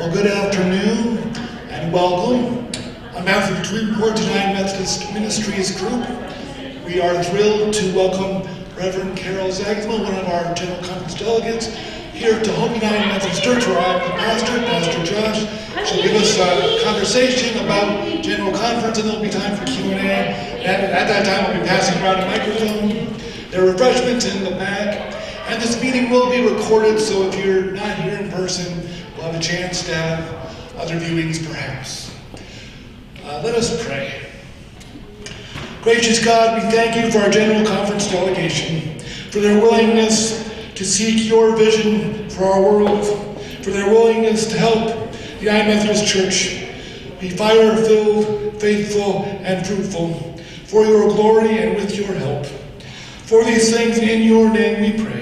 Well, good afternoon and welcome. I'm happy to report to United Methodist Ministries Group. We are thrilled to welcome Reverend Carol Zaagsma, one of our General Conference delegates, here to Hope United Methodist Church, where I'm the pastor, Pastor Josh. She'll give us a conversation about General Conference, and there'll be time for Q&A. And at that time, we'll be passing around a microphone. There are refreshments in the back. And this meeting will be recorded, so if you're not here in person, we'll have a chance to have other viewings perhaps. Let us pray. Gracious God, we thank you for our General Conference delegation, for their willingness to seek your vision for our world, for their willingness to help the United Methodist Church be fire-filled, faithful, and fruitful, for your glory and with your help. For these things in your name we pray.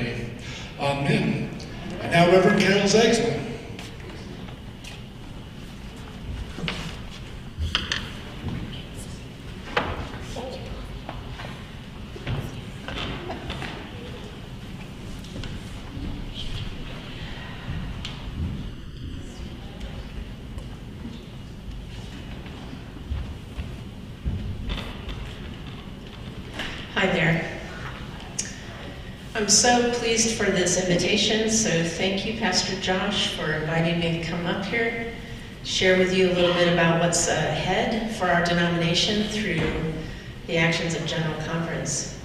Amen. And now Reverend Carol Zaagsma. Hi there. I'm so pleased for this invitation, so thank you, Pastor Josh, for inviting me to come up here, share with you a little bit about what's ahead for our denomination through the actions of General Conference.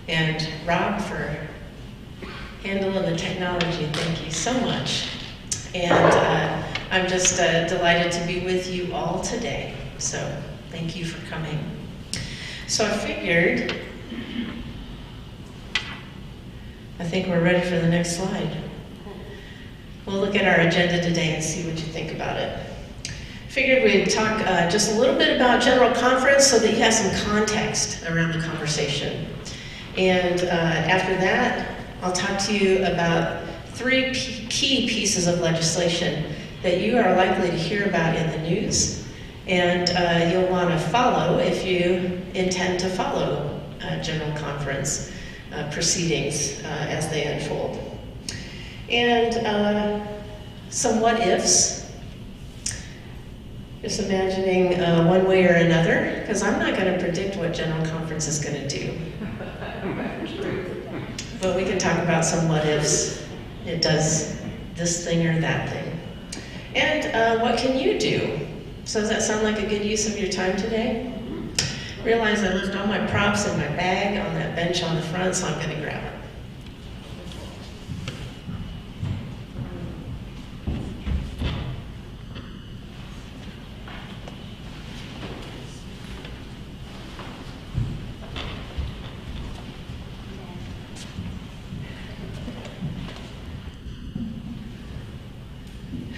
And Rob, for handling the technology, thank you so much. And I'm just delighted to be with you all today, so thank you for coming. So I think we're ready for the next slide. We'll look at our agenda today and see what you think about it. Figured we'd talk just a little bit about General Conference so that you have some context around the conversation. And after that, I'll talk to you about three key pieces of legislation that you are likely to hear about in the news, and you'll want to follow if you intend to follow General Conference proceedings as they unfold. And some what ifs, just imagining one way or another, because I'm not going to predict what General Conference is going to do. But we can talk about some what ifs. It does this thing or that thing. And what can you do? So does that sound like a good use of your time today? Realize I left all my props in my bag on that bench on the front, so I'm going to grab them.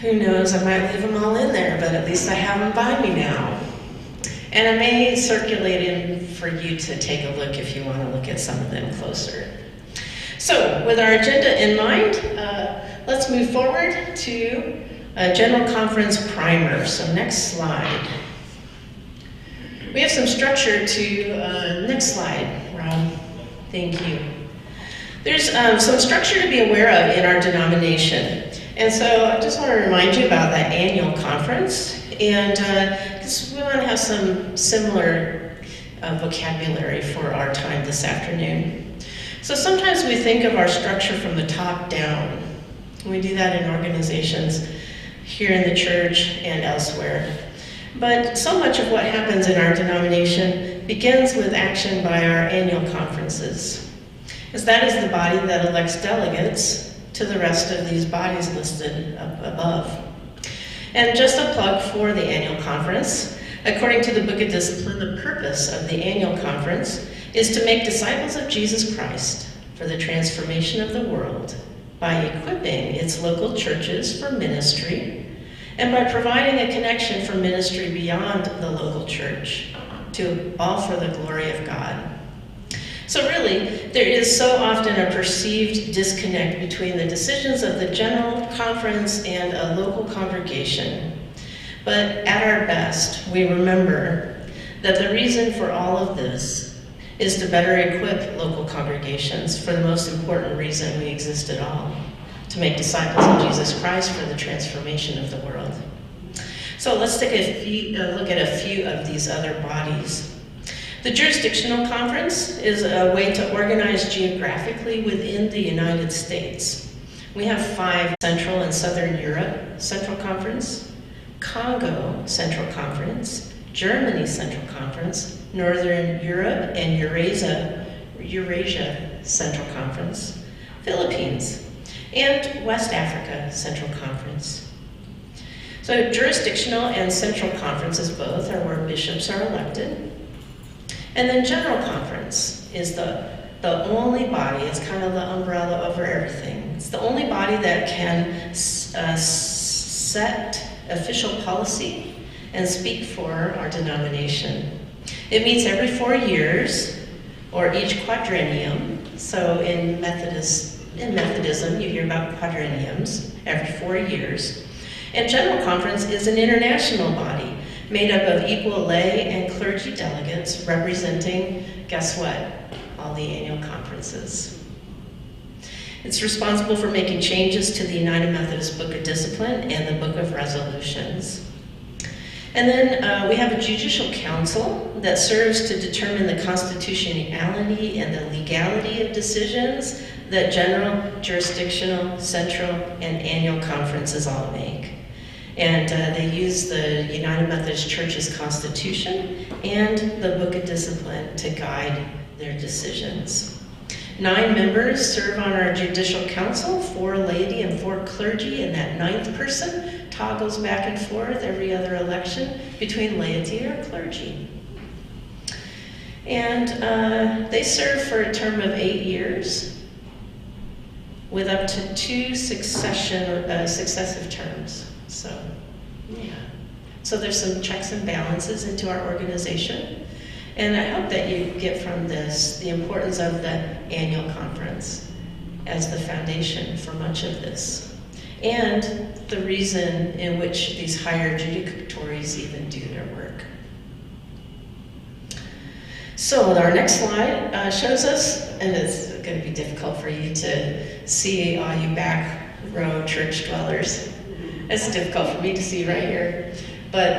Who knows, I might leave them all in there, but at least I have them by me now. And I may circulate in for you to take a look if you want to look at some of them closer. So, with our agenda in mind, let's move forward to a General Conference primer. So next slide. We have some structure to, next slide, Rob. Thank you. There's some structure to be aware of in our denomination. And so I just want to remind you about that annual conference. And we want to have some similar vocabulary for our time this afternoon. So sometimes we think of our structure from the top down. We do that in organizations here in the church and elsewhere. But so much of what happens in our denomination begins with action by our annual conferences, as that is the body that elects delegates to the rest of these bodies listed up above. And just a plug for the annual conference. According to the Book of Discipline, the purpose of the annual conference is to make disciples of Jesus Christ for the transformation of the world by equipping its local churches for ministry and by providing a connection for ministry beyond the local church to all for the glory of God. So really, there is so often a perceived disconnect between the decisions of the General Conference and a local congregation. But at our best, we remember that the reason for all of this is to better equip local congregations for the most important reason we exist at all, to make disciples of Jesus Christ for the transformation of the world. So let's take a look at a few of these other bodies. The Jurisdictional Conference is a way to organize geographically within the United States. We have 5: Central and Southern Europe Central Conference, Congo Central Conference, Germany Central Conference, Northern Europe and Eurasia Central Conference, Philippines, and West Africa Central Conference. So jurisdictional and central conferences both are where bishops are elected. And then General Conference is the only body, it's kind of the umbrella over everything. It's the only body that can set official policy and speak for our denomination. It meets every 4 years, or each quadrennium. So in Methodism, you hear about quadrenniums every 4 years. And General Conference is an international body made up of equal lay and clergy delegates representing, guess what? All the annual conferences. It's responsible for making changes to the United Methodist Book of Discipline and the Book of Resolutions. And then we have a judicial council that serves to determine the constitutionality and the legality of decisions that general, jurisdictional, central, and annual conferences all make. And they use the United Methodist Church's Constitution and the Book of Discipline to guide their decisions. 9 members serve on our judicial council, 4 laity and 4 clergy, and that 9th person toggles back and forth every other election between laity or clergy. And they serve for a term of 8 years with up to 2 successive terms. So, yeah. So there's some checks and balances into our organization. And I hope that you get from this the importance of the annual conference as the foundation for much of this, and the reason in which these higher judicatories even do their work. So our next slide shows us, and it's going to be difficult for you to see all you back row church dwellers. It's difficult for me to see right here. But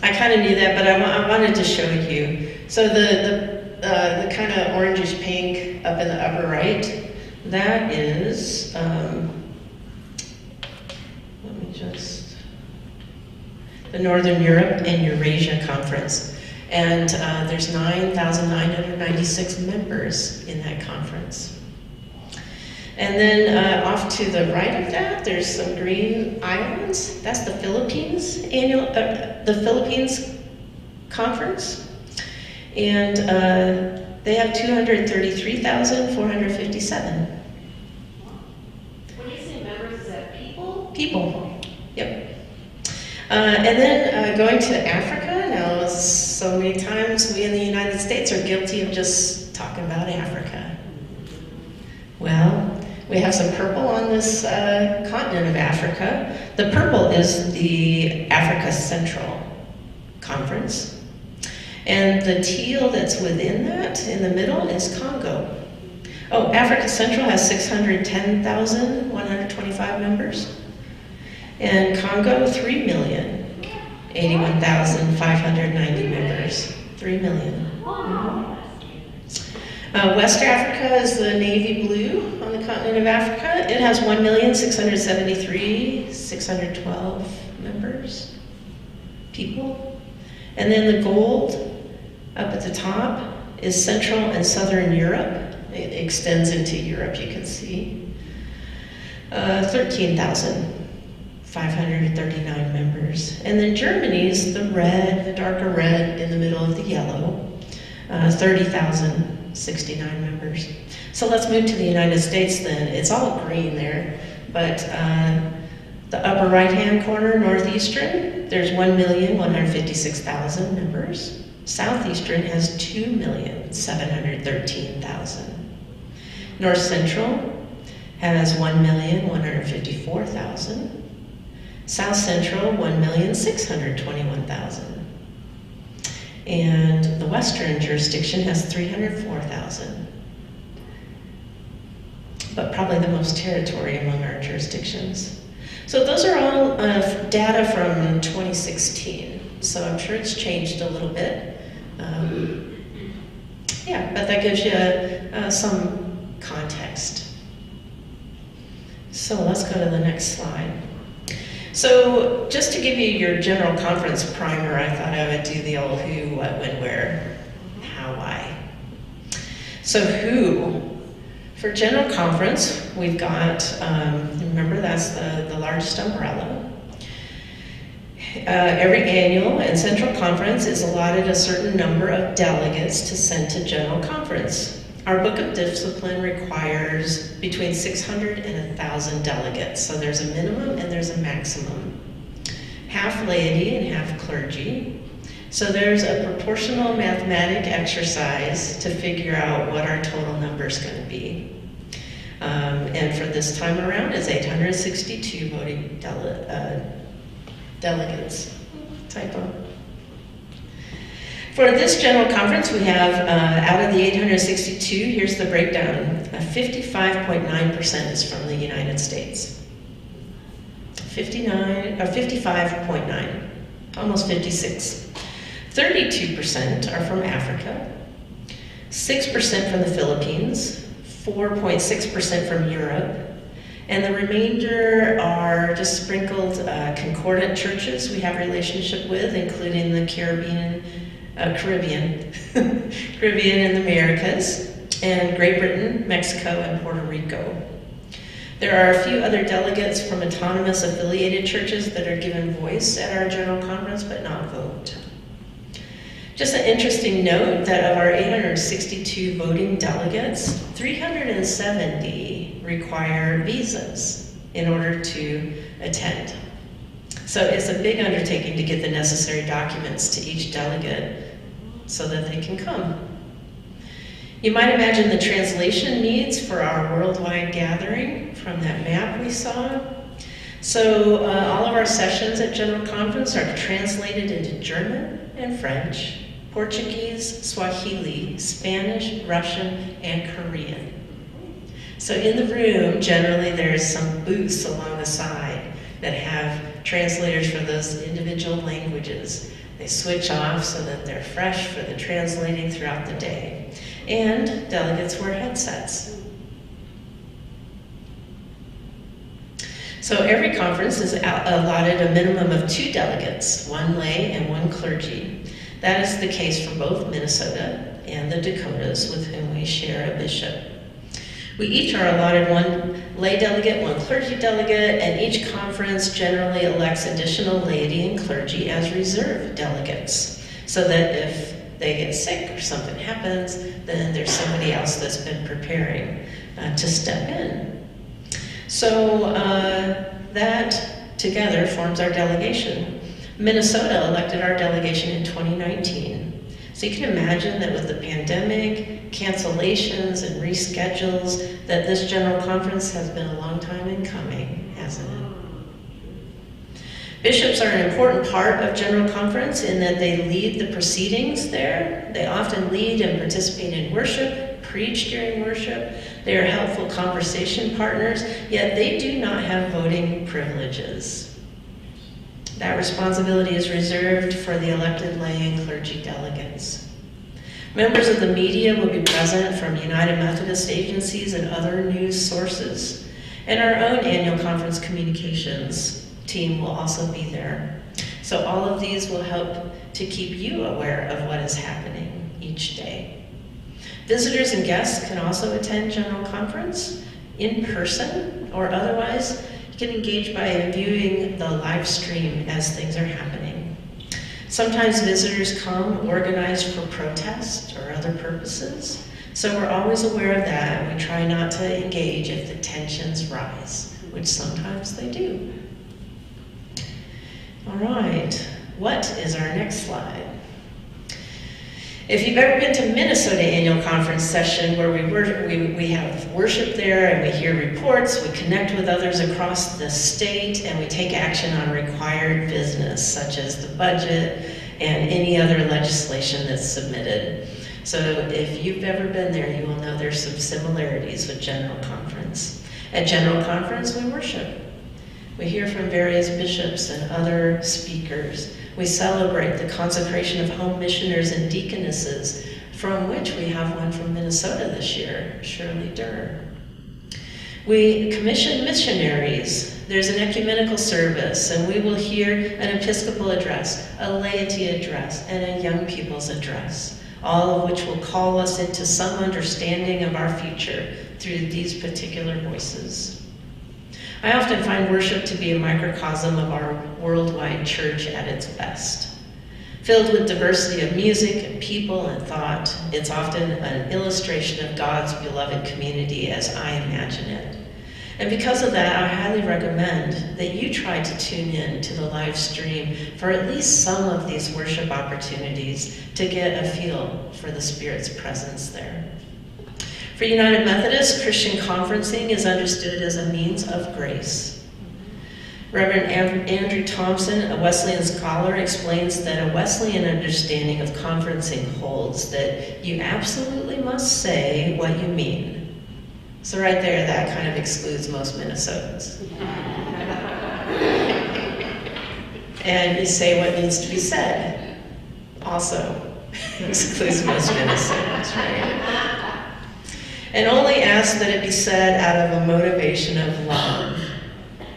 I kind of knew that, but I wanted to show you. So the kind of orangish pink up in the upper right, that is, the Northern Europe and Eurasia Conference. And there's 9,996 members in that conference. And then off to the right of that, there's some green islands. That's the Philippines the Philippines conference, and they have 233,457. When you say members, is that people? People. Yep. And then going to Africa. Now, so many times we in the United States are guilty of just talking about Africa. Well, we have some purple on this continent of Africa. The purple is the Africa Central Conference. And the teal that's within that, in the middle, is Congo. Oh, Africa Central has 610,125 members. And Congo, 3,081,590 members. 3 million. Mm-hmm. West Africa is the navy blue on the continent of Africa. It has 1,673,612 members, people. And then the gold up at the top is Central and Southern Europe. It extends into Europe, you can see. 13,539 members. And then Germany's the red, the darker red in the middle of the yellow, 30,069 members. So let's move to the United States then. It's all green there, but the upper right-hand corner, Northeastern, there's 1,156,000 members. Southeastern has 2,713,000. North Central has 1,154,000. South Central, 1,621,000. And the Western jurisdiction has 304,000. but probably the most territory among our jurisdictions. So those are all data from 2016. So I'm sure it's changed a little bit. Yeah, but that gives you some context. So let's go to the next slide. So just to give you your general conference primer, I thought I would do the old who, what, when, where, how, why. So who? For general conference, we've got, remember that's the largest umbrella. Every annual and central conference is allotted a certain number of delegates to send to general conference. Our book of discipline requires between 600 and 1,000 delegates, so there's a minimum and there's a maximum. Half laity and half clergy. So there's a proportional mathematic exercise to figure out what our total number is going to be. And for this time around, it's 862 voting delegates. Typo. For this general conference, we have, out of the 862, here's the breakdown. 55.9% is from the United States. 55.9, almost 56. 32% are from Africa, 6% from the Philippines, 4.6% from Europe, and the remainder are just sprinkled concordant churches we have a relationship with, including the Caribbean and the Americas, and Great Britain, Mexico, and Puerto Rico. There are a few other delegates from autonomous affiliated churches that are given voice at our general conference, but not vote. Just an interesting note that of our 862 voting delegates, 370 require visas in order to attend. So it's a big undertaking to get the necessary documents to each delegate so that they can come. You might imagine the translation needs for our worldwide gathering from that map we saw. So all of our sessions at General Conference are translated into German and French, Portuguese, Swahili, Spanish, Russian, and Korean. So in the room, generally there's some booths along the side that have translators for those individual languages. They switch off so that they're fresh for the translating throughout the day. And delegates wear headsets. So every conference is allotted a minimum of 2 delegates, 1 lay and 1 clergy. That is the case for both Minnesota and the Dakotas, with whom we share a bishop. We each are allotted 1 lay delegate, 1 clergy delegate, and each conference generally elects additional laity and clergy as reserve delegates, so that if they get sick or something happens, then there's somebody else that's been preparing to step in. So that together forms our delegation. Minnesota elected our delegation in 2019. So you can imagine that with the pandemic, cancellations and reschedules, that this general conference has been a long time in coming, hasn't it? Bishops are an important part of General Conference in that they lead the proceedings there. They often lead and participate in worship, preach during worship. They are helpful conversation partners, yet they do not have voting privileges. That responsibility is reserved for the elected lay and clergy delegates. Members of the media will be present from United Methodist agencies and other news sources. And our own annual conference communications team will also be there. So all of these will help to keep you aware of what is happening each day. Visitors and guests can also attend General Conference in person or otherwise. You can engage by viewing the live stream as things are happening. Sometimes visitors come organized for protest or other purposes. So we're always aware of that, and we try not to engage if the tensions rise, which sometimes they do. All right, what is our next slide? If you've ever been to Minnesota Annual Conference session where we have worship there and we hear reports, we connect with others across the state, and we take action on required business such as the budget and any other legislation that's submitted. So if you've ever been there, you will know there's some similarities with General Conference. At General Conference, we worship. We hear from various bishops and other speakers. We celebrate the consecration of home missioners and deaconesses, from which we have one from Minnesota this year, Shirley Durr. We commission missionaries. There's an ecumenical service, and we will hear an Episcopal address, a laity address, and a young people's address, all of which will call us into some understanding of our future through these particular voices. I often find worship to be a microcosm of our worldwide church at its best. Filled with diversity of music and people and thought, it's often an illustration of God's beloved community as I imagine it. And because of that, I highly recommend that you try to tune in to the live stream for at least some of these worship opportunities to get a feel for the Spirit's presence there. For United Methodist, Christian conferencing is understood as a means of grace. Reverend Andrew Thompson, a Wesleyan scholar, explains that a Wesleyan understanding of conferencing holds that you absolutely must say what you mean. So right there, that kind of excludes most Minnesotans. And you say what needs to be said. Also excludes most Minnesotans, right? And only ask that it be said out of a motivation of love,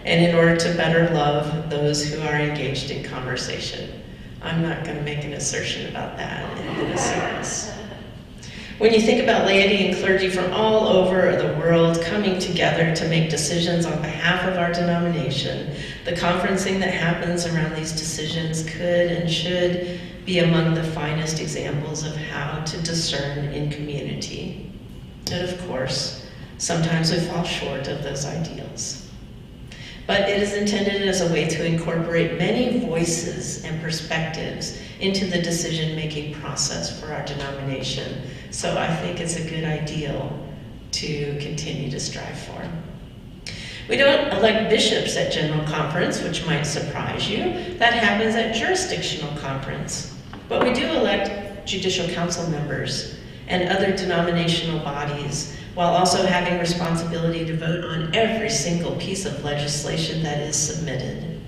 and in order to better love those who are engaged in conversation. I'm not going to make an assertion about that in this service. When you think about laity and clergy from all over the world coming together to make decisions on behalf of our denomination, the conferencing that happens around these decisions could and should be among the finest examples of how to discern in community. And of course, sometimes we fall short of those ideals. But it is intended as a way to incorporate many voices and perspectives into the decision-making process for our denomination. So I think it's a good ideal to continue to strive for. We don't elect bishops at General Conference, which might surprise you. That happens at Jurisdictional Conference. But we do elect judicial council members and other denominational bodies, while also having responsibility to vote on every single piece of legislation that is submitted.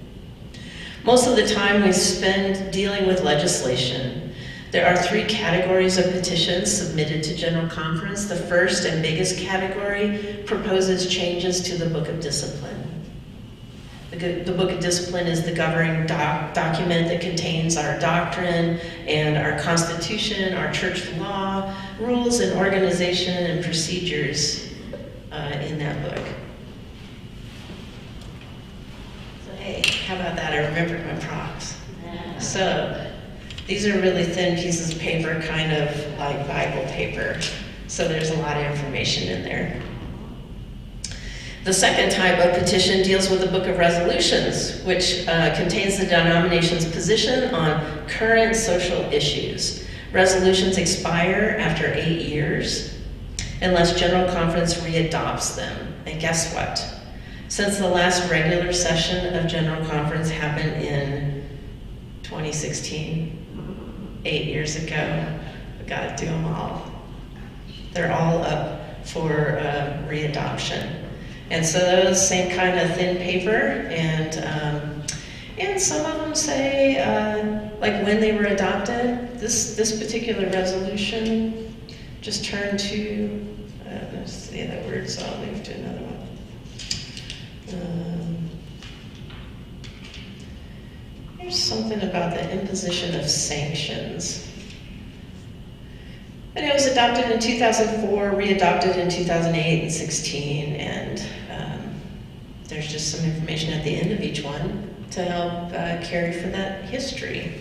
Most of the time we spend dealing with legislation. There are 3 categories of petitions submitted to General Conference. The first and biggest category proposes changes to the Book of Discipline. The Book of Discipline is the governing document that contains our doctrine and our constitution, our church law, rules and organization and procedures in that book. So hey, how about that? I remembered my props. So these are really thin pieces of paper, kind of like Bible paper. So there's a lot of information in there. The second type of petition deals with the Book of Resolutions, which contains the denomination's position on current social issues. Resolutions expire after 8 years unless General Conference readopts them. And guess what? Since the last regular session of General Conference happened in 2016, 8 years ago, we gotta do them all. They're all up for readoption. And so those same kind of thin paper, and some of them say, like when they were adopted, this particular resolution just turned to, let's see that word, so I'll move to another one. There's something about the imposition of sanctions. And it was adopted in 2004, readopted in 2008 and 16, and there's just some information at the end of each one to help carry for that history.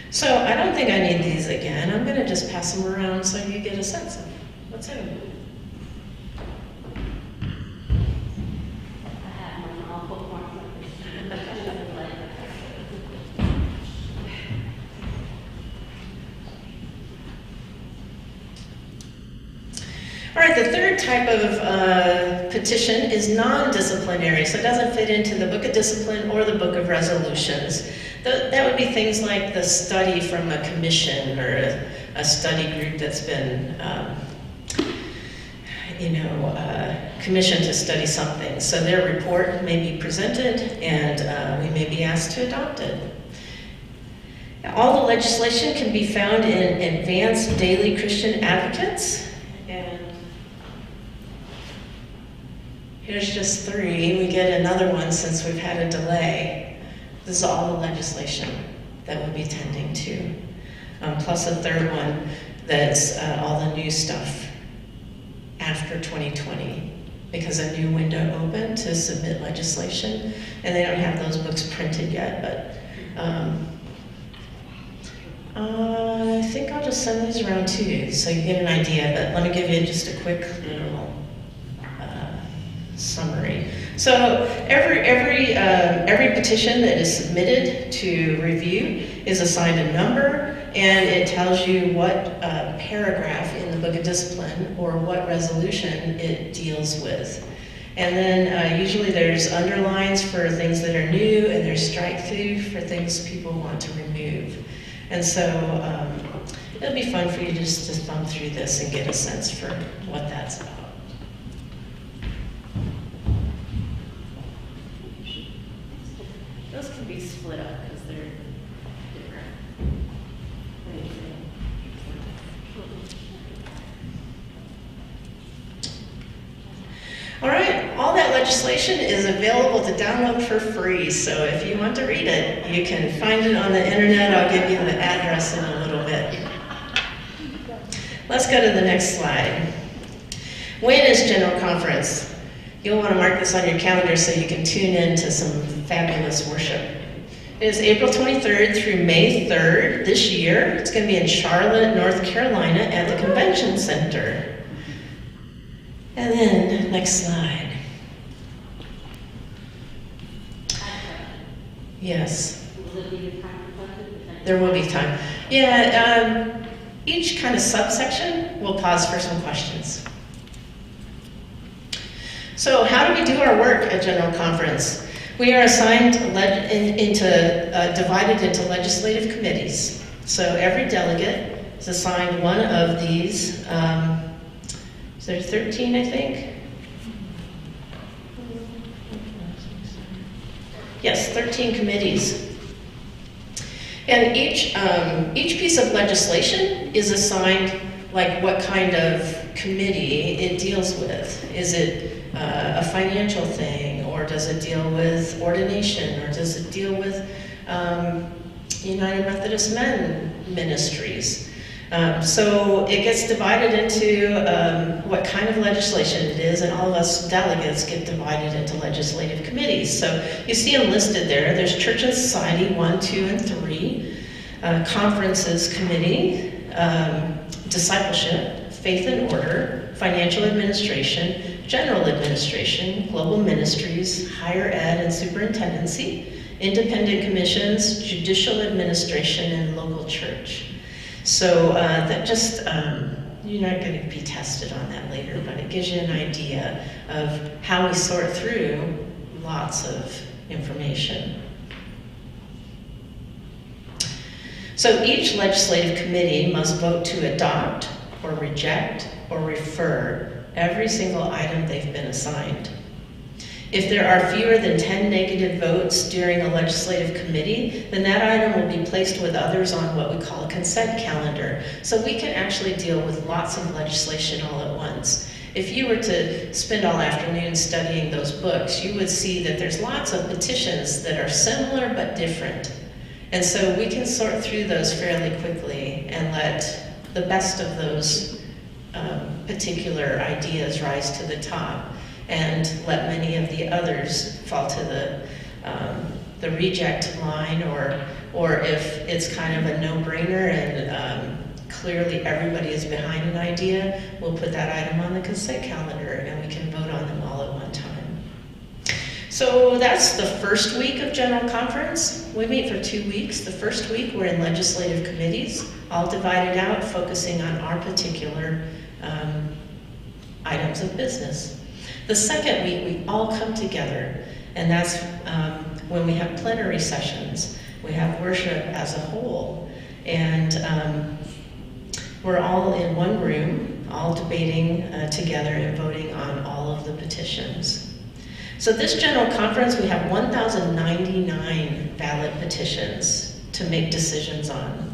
So I don't think I need these again. I'm going to just pass them around so you get a sense of what's in them. All right, the third type of petition is non-disciplinary, so it doesn't fit into the Book of Discipline or the Book of Resolutions. That would be things like the study from a commission or a study group that's been commissioned to study something. So their report may be presented, and we may be asked to adopt it. All the legislation can be found in Advanced Daily Christian Advocates, and here's just 3. We get another one since we've had a delay. This is all the legislation that we'll be tending to, plus a 3rd one that's all the new stuff after 2020, because a new window opened to submit legislation, and they don't have those books printed yet, but I think I'll just send these around to you so you get an idea, but let me give you just a quick little summary. So every petition that is submitted to review is assigned a number, and it tells you what paragraph in the Book of Discipline or what resolution it deals with. And then usually there's underlines for things that are new, and there's strike through for things people want to remove. And so it'll be fun for you just to thumb through this and get a sense for what that's about. Those can be split up because they're different. All right, all that legislation is available to download for free, so if you want to read it, you can find it on the internet. I'll give you the address in a little bit. Let's go to the next slide. When is General Conference? You'll want to mark this on your calendar so you can tune in to some fabulous worship. It is April 23rd through May 3rd this year. It's going to be in Charlotte, North Carolina at the Convention Center. And then, next slide. Yes. There will be time. Yeah, each kind of subsection will pause for some questions. So how do we do our work at General Conference? We are assigned divided into legislative committees. So every delegate is assigned one of these. Is there 13, I think? Yes, 13 committees. And each piece of legislation is assigned like what kind of committee it deals with. Is it a financial thing, or does it deal with ordination, or does it deal with United Methodist Men ministries? So it gets divided into what kind of legislation it is, and all of us delegates get divided into legislative committees. So you see them listed there. There's Church and Society 1, 2, and 3, Conferences Committee, Discipleship, Faith and Order, Financial Administration, General Administration, Global Ministries, Higher Ed and Superintendency, Independent Commissions, Judicial Administration, and Local Church. So that just, you're not going to be tested on that later, but it gives you an idea of how we sort through lots of information. So each legislative committee must vote to adopt or reject or refer every single item they've been assigned. If there are fewer than 10 negative votes during a legislative committee, then that item will be placed with others on what we call a consent calendar. So we can actually deal with lots of legislation all at once. If you were to spend all afternoon studying those books, you would see that there's lots of petitions that are similar but different. And so we can sort through those fairly quickly and let the best of those particular ideas rise to the top, and let many of the others fall to the reject line, or if it's kind of a no-brainer and clearly everybody is behind an idea, we'll put that item on the consent calendar and we can vote on them all at one time. So that's the first week of General Conference. We meet for 2 weeks. The first week we're in legislative committees, all divided out, focusing on our particular items of business. The second week, we all come together, and that's when we have plenary sessions. We have worship as a whole, and We're all in one room, all debating together and voting on all of the petitions. So this general conference, we have 1,099 valid petitions to make decisions on.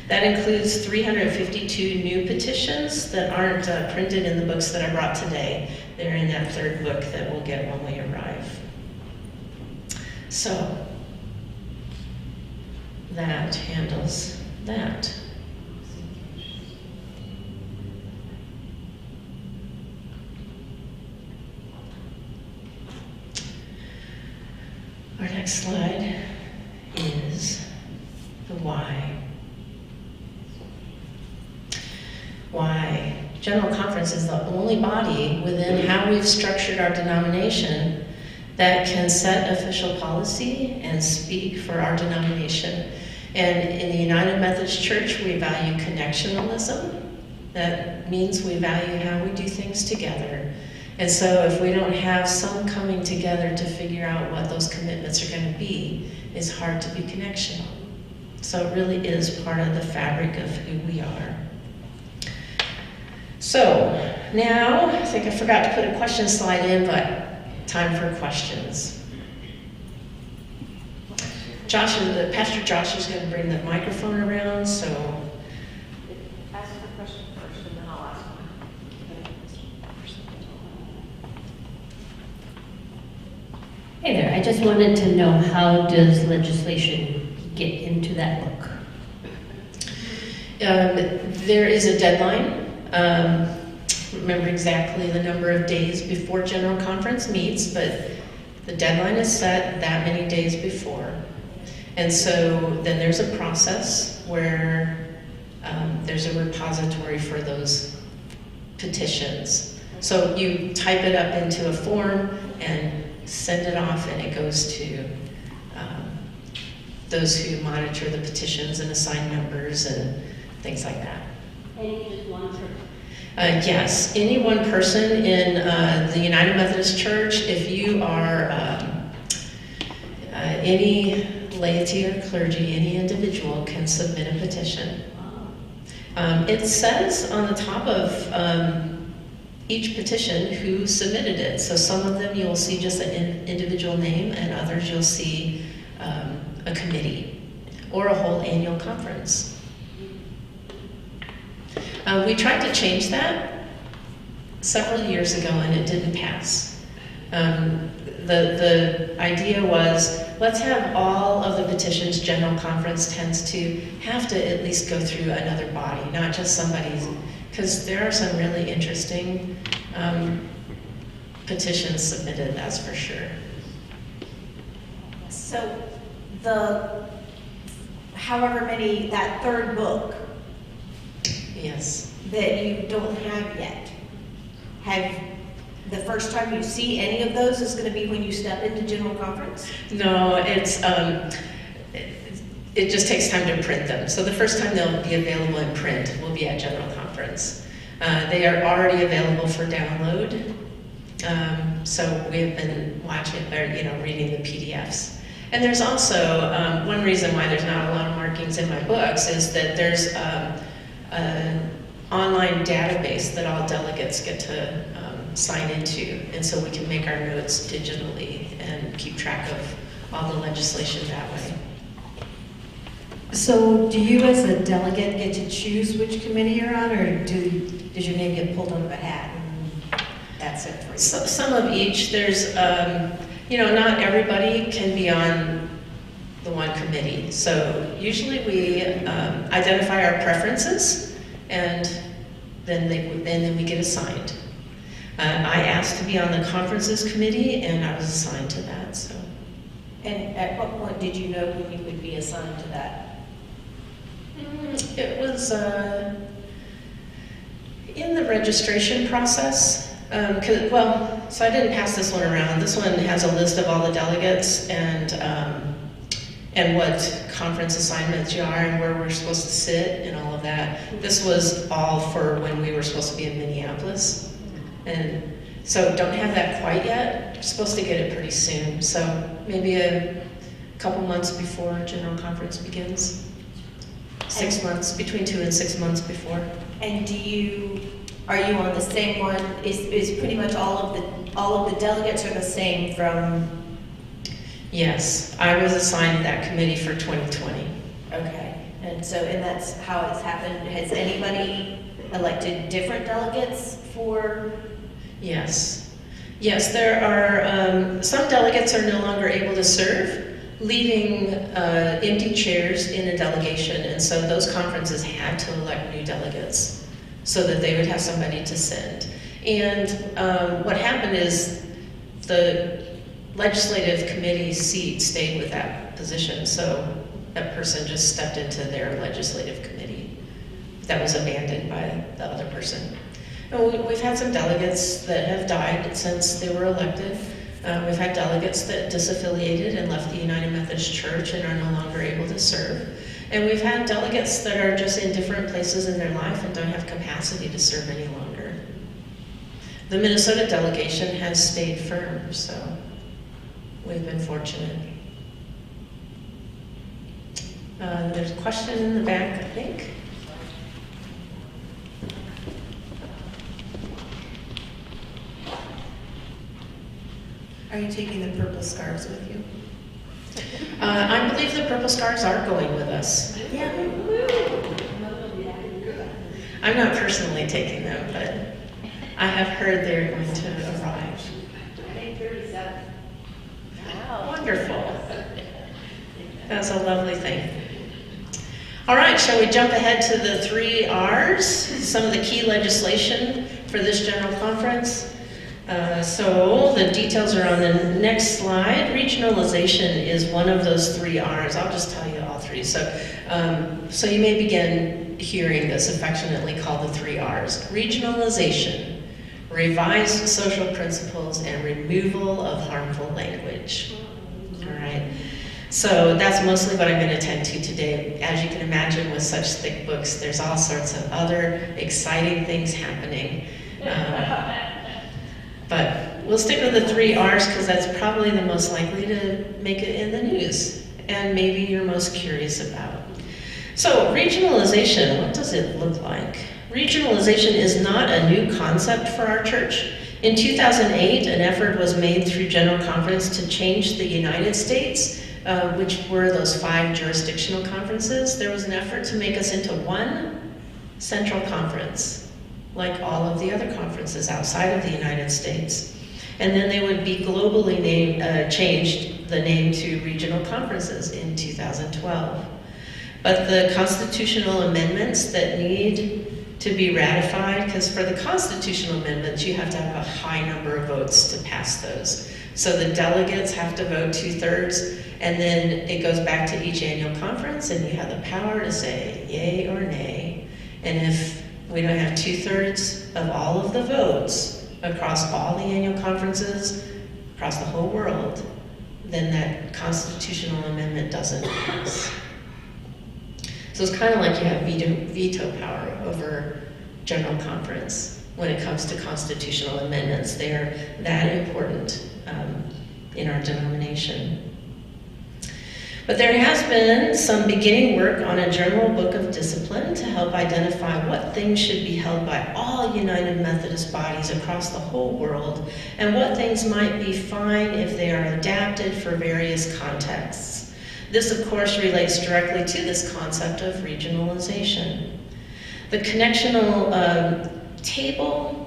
That includes 352 new petitions that aren't printed in the books that I brought today. They're in that third book that we'll get when we arrive. So that handles that. Our next slide is the why. Why? General Conference is the only body within how we've structured our denomination that can set official policy and speak for our denomination. And in the United Methodist Church, we value connectionalism. That means we value how we do things together. And so if we don't have some coming together to figure out what those commitments are going to be, it's hard to be connectional. So it really is part of the fabric of who we are. So now, I think I forgot to put a question slide in, but time for questions. Pastor Josh is going to bring the microphone around, so. Ask the question first, and then I'll ask one. Hey there, I just wanted to know, how does legislation get into that book? There is a deadline. Remember exactly the number of days before General Conference meets, but the deadline is set that many days before. And so then there's a process where there's a repository for those petitions. So you type it up into a form and send it off, and it goes to those who monitor the petitions and assign members and things like that. Any just one person? Yes, any one person in the United Methodist Church, if you are any laity or clergy, any individual can submit a petition. It says on the top of each petition who submitted it. So some of them you'll see just an individual name, and others you'll see a committee or a whole annual conference. We tried to change that several years ago, and it didn't pass. The idea was, let's have all of the petitions. General Conference tends to have to at least go through another body, not just somebody's, because there are some really interesting petitions submitted, that's for sure. So however many, that third book Yes. that you don't have yet, the first time you see any of those is going to be when you step into General Conference? No, it just takes time to print them. So the first time they'll be available in print will be at General Conference. They are already available for download. So we've been watching, or reading the PDFs. And there's also, one reason why there's not a lot of markings in my books is that there's an online database that all delegates get to sign into, and so we can make our notes digitally and keep track of all the legislation that way. So do you as a delegate get to choose which committee you're on, or does your name get pulled out of a hat and that's it for you? So, some of each. There's, not everybody can be on the one committee. So usually we identify our preferences, and then we get assigned. I asked to be on the conferences committee, and I was assigned to that. So. And at what point did you know when you would be assigned to that? It was in the registration process. So I didn't pass this one around. This one has a list of all the delegates and what conference assignments you are and where we're supposed to sit and all of that. This was all for when we were supposed to be in Minneapolis. And so don't have that quite yet. We're supposed to get it pretty soon. So maybe a couple months before General Conference begins. 6 months, between 2 and 6 months before. And are you on the same one? Is pretty much all of the delegates are the same from? Yes, I was assigned to that committee for 2020. Okay, and that's how it's happened. Has anybody elected different delegates for? Yes. Yes, there are, some delegates are no longer able to serve, leaving empty chairs in a delegation, and so those conferences had to elect new delegates so that they would have somebody to send. And what happened is the legislative committee seat stayed with that position, so that person just stepped into their legislative committee that was abandoned by the other person. And we've had some delegates that have died since they were elected. We've had delegates that disaffiliated and left the United Methodist Church and are no longer able to serve. And we've had delegates that are just in different places in their life and don't have capacity to serve any longer. The Minnesota delegation has stayed firm, so we've been fortunate. There's a question in the back, I think. Are you taking the purple scarves with you? I believe the purple scarves are going with us. Yeah. I'm not personally taking them, but I have heard they're going to arrive. Wow. Wonderful. That's a lovely thing. All right, shall we jump ahead to the 3 R's, some of the key legislation for this general conference? So the details are on the next slide. Regionalization is one of those 3 R's. I'll just tell you all 3. So you may begin hearing this affectionately called the 3 R's. Regionalization, revised social principles, and removal of harmful language. All right. So that's mostly what I'm going to attend to today. As you can imagine, with such thick books, there's all sorts of other exciting things happening. But we'll stick with the 3 R's because that's probably the most likely to make it in the news and maybe you're most curious about. So regionalization, what does it look like? Regionalization is not a new concept for our church. In 2008, an effort was made through General Conference to change the United States, which were those 5 jurisdictional conferences. There was an effort to make us into one central conference, like all of the other conferences outside of the United States. And then they would be globally changed the name to regional conferences in 2012. But the constitutional amendments that need to be ratified, because for the constitutional amendments, you have to have a high number of votes to pass those. So the delegates have to vote 2/3, and then it goes back to each annual conference, and you have the power to say yay or nay. And if we don't have 2/3 of all of the votes across all the annual conferences, across the whole world, then that constitutional amendment doesn't pass. So it's kind of like you have veto power over General Conference when it comes to constitutional amendments. They are that important in our denomination. But there has been some beginning work on a general book of discipline to help identify what things should be held by all United Methodist bodies across the whole world, and what things might be fine if they are adapted for various contexts. This, of course, relates directly to this concept of regionalization. The connectional table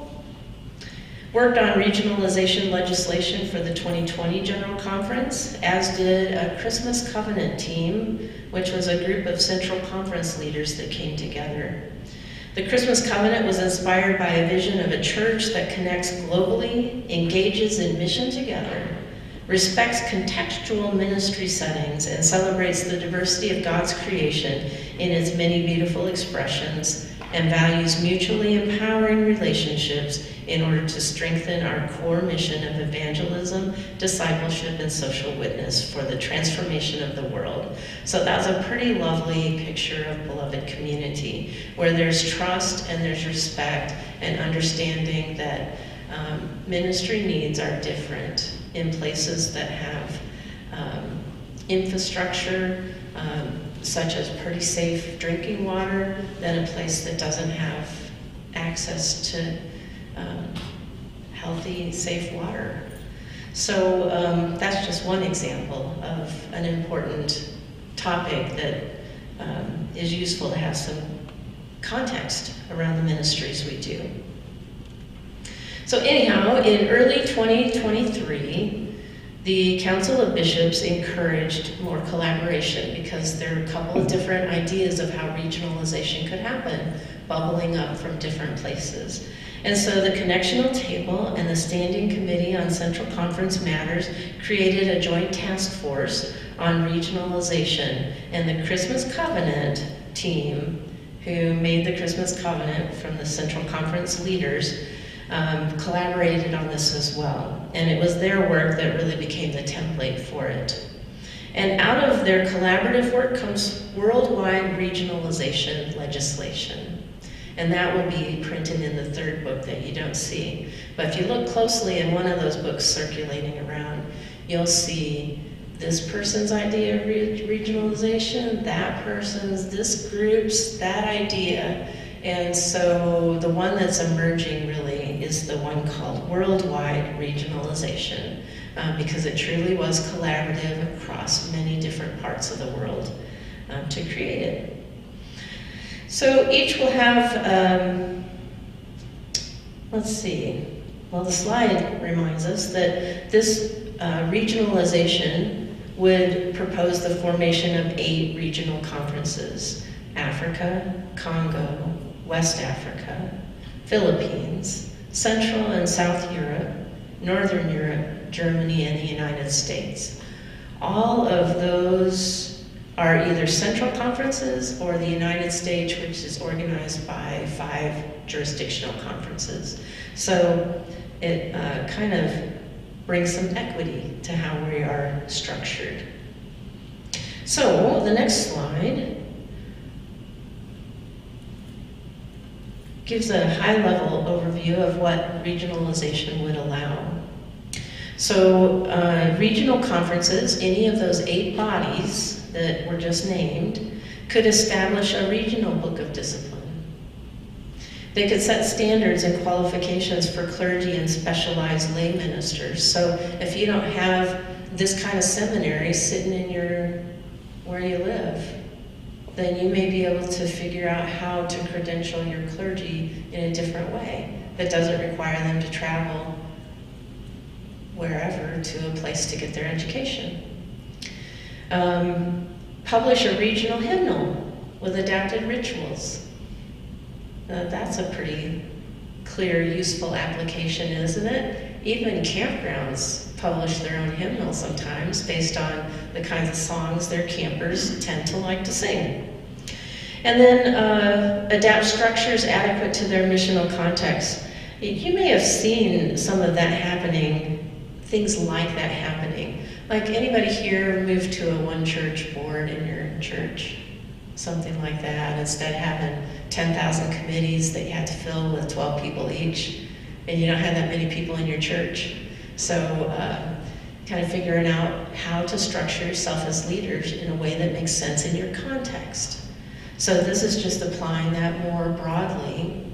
worked on regionalization legislation for the 2020 General Conference, as did a Christmas Covenant team, which was a group of Central Conference leaders that came together. The Christmas Covenant was inspired by a vision of a church that connects globally, engages in mission together, respects contextual ministry settings, and celebrates the diversity of God's creation in its many beautiful expressions, and values mutually empowering relationships in order to strengthen our core mission of evangelism, discipleship, and social witness for the transformation of the world. So that's a pretty lovely picture of beloved community, where there's trust and there's respect and understanding that ministry needs are different in places that have infrastructure, such as pretty safe drinking water than a place that doesn't have access to healthy, safe water. So that's just one example of an important topic that is useful to have some context around the ministries we do. So anyhow, in early 2023, the Council of Bishops encouraged more collaboration because there are a couple of different ideas of how regionalization could happen, bubbling up from different places. And so the Connectional Table and the Standing Committee on Central Conference Matters created a joint task force on regionalization, and the Christmas Covenant team, who made the Christmas Covenant from the Central Conference leaders, collaborated on this as well. And it was their work that really became the template for it. And out of their collaborative work comes worldwide regionalization legislation. And that will be printed in the third book that you don't see. But if you look closely in one of those books circulating around, you'll see this person's idea of regionalization, that person's, this group's, that idea. And so the one that's emerging really is the one called worldwide regionalization, because it truly was collaborative across many different parts of the world to create it. So each will have, let's see, well, the slide reminds us that this regionalization would propose the formation of 8 regional conferences: Africa, Congo, West Africa, Philippines, Central and South Europe, Northern Europe, Germany, and the United States. All of those are either central conferences or the United States, which is organized by 5 jurisdictional conferences. So it kind of brings some equity to how we are structured. So the next slide gives a high-level overview of what regionalization would allow. So regional conferences, any of those 8 bodies that were just named, could establish a regional book of discipline. They could set standards and qualifications for clergy and specialized lay ministers. So if you don't have this kind of seminary sitting in where you live, then you may be able to figure out how to credential your clergy in a different way that doesn't require them to travel wherever to a place to get their education. Publish a regional hymnal with adapted rituals. That's a pretty clear, useful application, isn't it? Even campgrounds publish their own hymnal sometimes based on the kinds of songs their campers tend to like to sing. And then adapt structures adequate to their missional context. You may have seen some of that happening, things like that happening. Like anybody here move to a one church board in your church? Something like that, instead of having 10,000 committees that you have to fill with 12 people each, and you don't have that many people in your church. So kind of figuring out how to structure yourself as leaders in a way that makes sense in your context. So this is just applying that more broadly,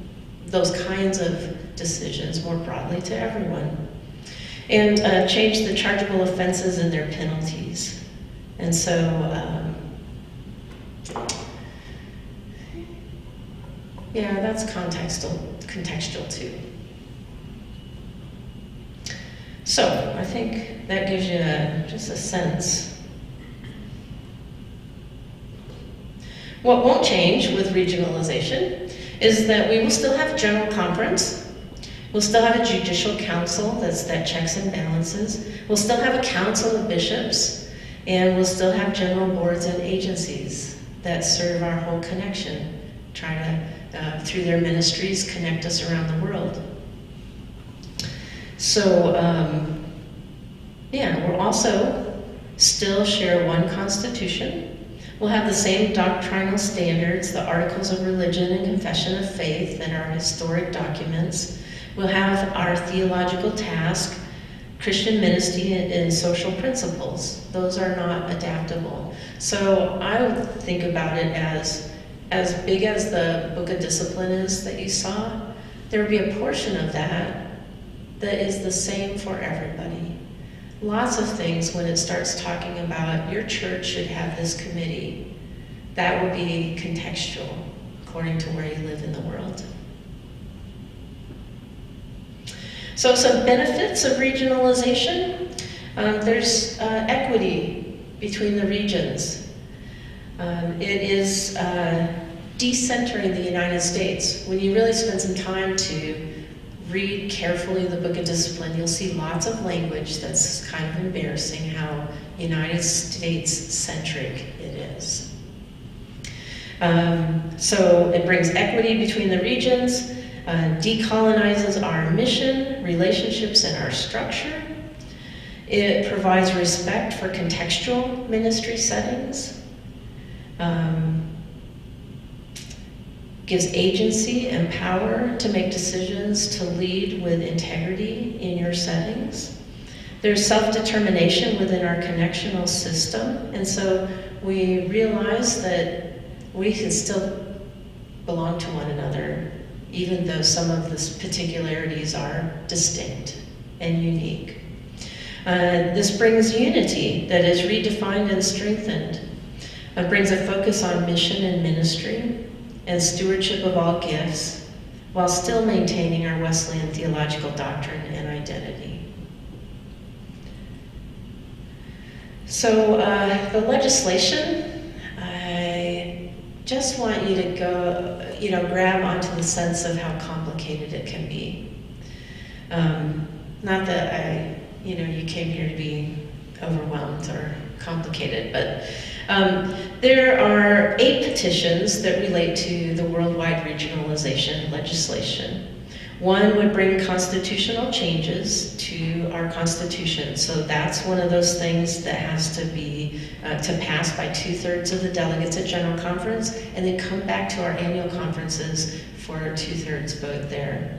those kinds of decisions more broadly to everyone. And change the chargeable offenses and their penalties. And so, yeah, that's contextual too. So I think that gives you just a sense. What won't change with regionalization is that we will still have a general conference. We'll still have a judicial council that checks and balances. We'll still have a council of bishops, and we'll still have general boards and agencies that serve our whole connection, trying to, through their ministries, connect us around the world. So, yeah, we'll also still share one constitution. We'll have the same doctrinal standards, the articles of religion and confession of faith, and our historic documents. We'll have our theological task, Christian ministry and social principles. Those are not adaptable. So I would think about it as big as the book of discipline is that you saw, there would be a portion of that that is the same for everybody. Lots of things when it starts talking about your church should have this committee, that would be contextual according to where you live in the world. So some benefits of regionalization. There's equity between the regions. It is decentering the United States. When you really spend some time to read carefully the Book of Discipline, you'll see lots of language that's kind of embarrassing how United States-centric it is. So it brings equity between the regions, decolonizes our mission, relationships, and our structure. It provides respect for contextual ministry settings. Gives agency and power to make decisions to lead with integrity in your settings. There's self-determination within our connectional system, and so we realize that we can still belong to one another, even though some of the particularities are distinct and unique. This brings unity that is redefined and strengthened. It brings a focus on mission and ministry and stewardship of all gifts, while still maintaining our Wesleyan theological doctrine and identity. So the legislation, I just want you to go, grab onto the sense of how complicated it can be. Not that you came here to be overwhelmed or complicated, but there are 8 petitions that relate to the worldwide regionalization legislation. One would bring constitutional changes to our Constitution. So that's one of those things that has to be to pass by 2/3 of the delegates at General Conference, and then come back to our annual conferences for a 2/3 vote there.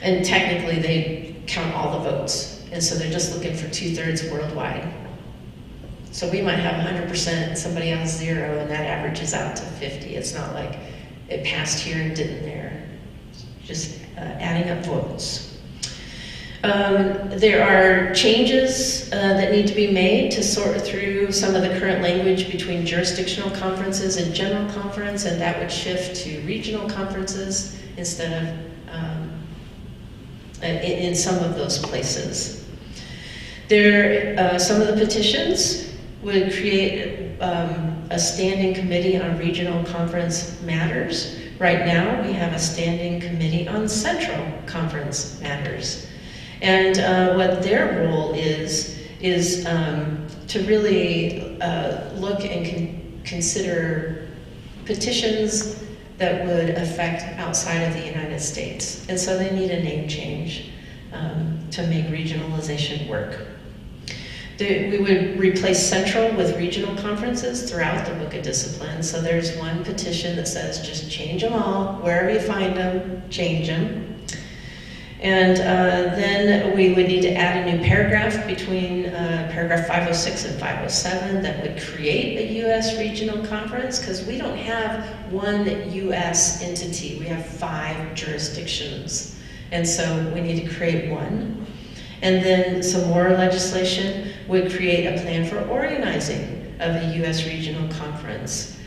And technically they count all the votes, and so they're just looking for 2/3 worldwide. So we might have 100% and somebody else 0, and that averages out to 50. It's not like it passed here and didn't there. Just adding up votes. There are changes that need to be made to sort through some of the current language between jurisdictional conferences and general conference, and that would shift to regional conferences instead of in some of those places. Some of the petitions would create a standing committee on regional conference matters. Right now, we have a standing committee on central conference matters. And what their role is to really look and consider petitions that would affect outside of the United States. And so they need a name change to make regionalization work. We would replace central with regional conferences throughout the Book of Discipline. So there's one petition that says just change them all, wherever you find them, change them. And then we would need to add a new paragraph between paragraph 506 and 507 that would create a U.S. regional conference, because we don't have one U.S. entity. We have 5 jurisdictions. And so we need to create one. And then some more legislation would create a plan for organizing of a U.S. regional conference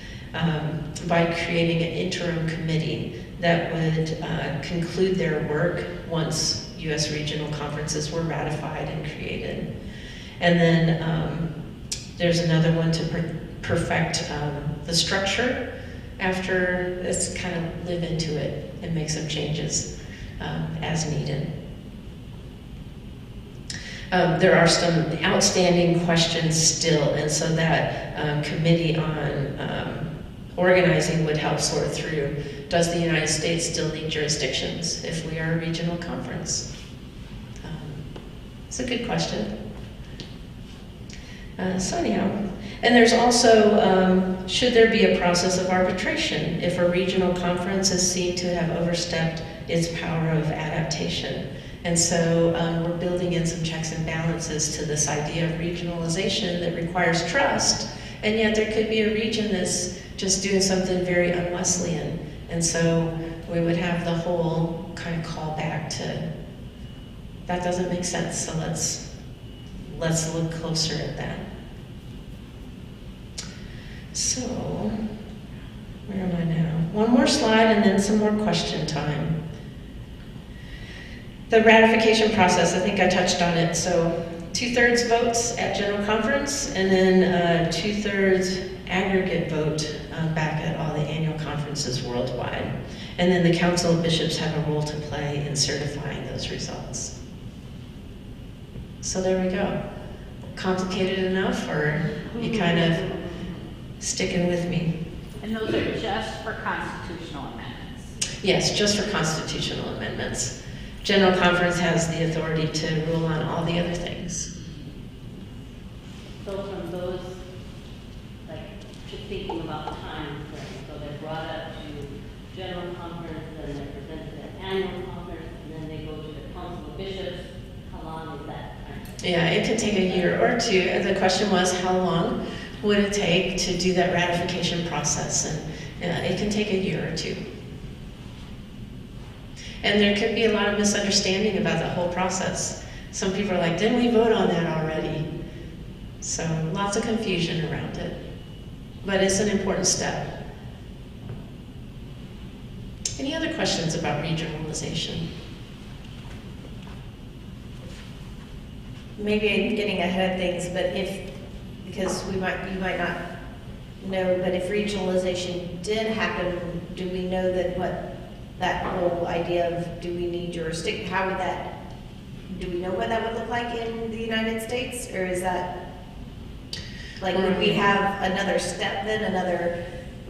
by creating an interim committee that would conclude their work once U.S. regional conferences were ratified and created. And then there's another one to perfect the structure after it's kind of live into it and make some changes as needed. There are some outstanding questions still, and so that committee on organizing would help sort through, does the United States still need jurisdictions if we are a regional conference? It's a good question. So anyhow, and there's also, should there be a process of arbitration if a regional conference is seen to have overstepped its power of adaptation? And so we're building in some checks and balances to this idea of regionalization that requires trust, and yet there could be a region that's just doing something very un-Wesleyan. And so we would have the whole kind of call back to, that doesn't make sense, so let's look closer at that. So, where am I now? One more slide and then some more question time. The ratification process, I think I touched on it. So 2/3 votes at General Conference, and then 2/3 aggregate vote back at all the annual conferences worldwide. And then the Council of Bishops have a role to play in certifying those results. So there we go. Complicated enough, or you kind of sticking with me? And those are just for constitutional amendments? Yes, just for constitutional amendments. General Conference has the authority to rule on all the other things. So from those, like, just thinking about time frame, so they're brought up to General Conference, then they're presented at Annual Conference, and then they go to the Council of Bishops. How long is that time frame? Yeah, it could take a year or two. And the question was, how long would it take to do that ratification process? And it can take a year or two. And there could be a lot of misunderstanding about the whole process. Some people are like, didn't we vote on that already? So lots of confusion around it. But it's an important step. Any other questions about regionalization? Maybe I'm getting ahead of things, but because you might not know, but if regionalization did happen, do we know that whole idea of do we need jurisdiction, do we know what that would look like in the United States? Or is that, like, would we have another step then,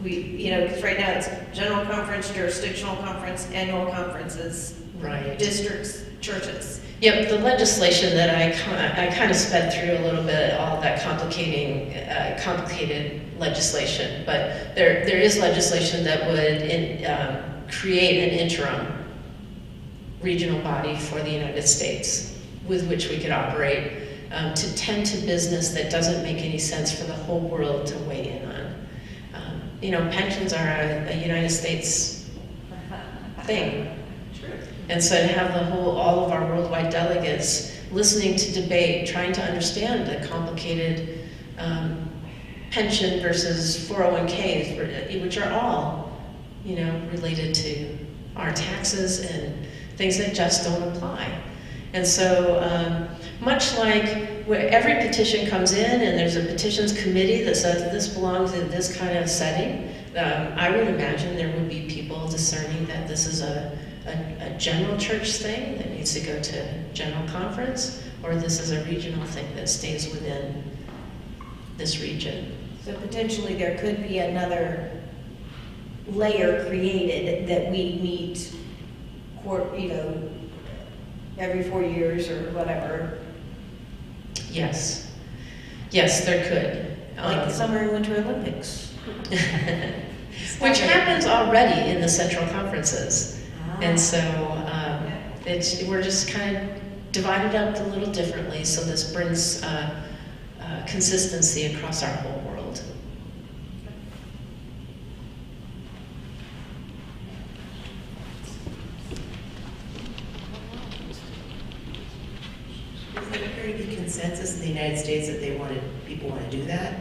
because right now it's General Conference, Jurisdictional Conference, Annual Conferences, Right. Districts, churches. Yep, the legislation that I kind of sped through a little bit, all that complicated legislation, but there is legislation that would create an interim regional body for the United States with which we could operate to tend to business that doesn't make any sense for the whole world to weigh in on. Pensions are a United States thing. And so to have all of our worldwide delegates listening to debate, trying to understand the complicated pension versus 401ks, which are all, related to our taxes and things that just don't apply. And so much like where every petition comes in and there's a petitions committee that says this belongs in this kind of setting, I would imagine there would be people discerning that this is a general church thing that needs to go to General Conference, or this is a regional thing that stays within this region. So potentially there could be another layer created that we meet, every 4 years or whatever. Yes, there could. Like the Summer and Winter Olympics. Which happens already in the central conferences. And so we're just kind of divided up a little differently, so this brings consistency across our whole world. Is there a pretty good consensus in the United States that people want to do that?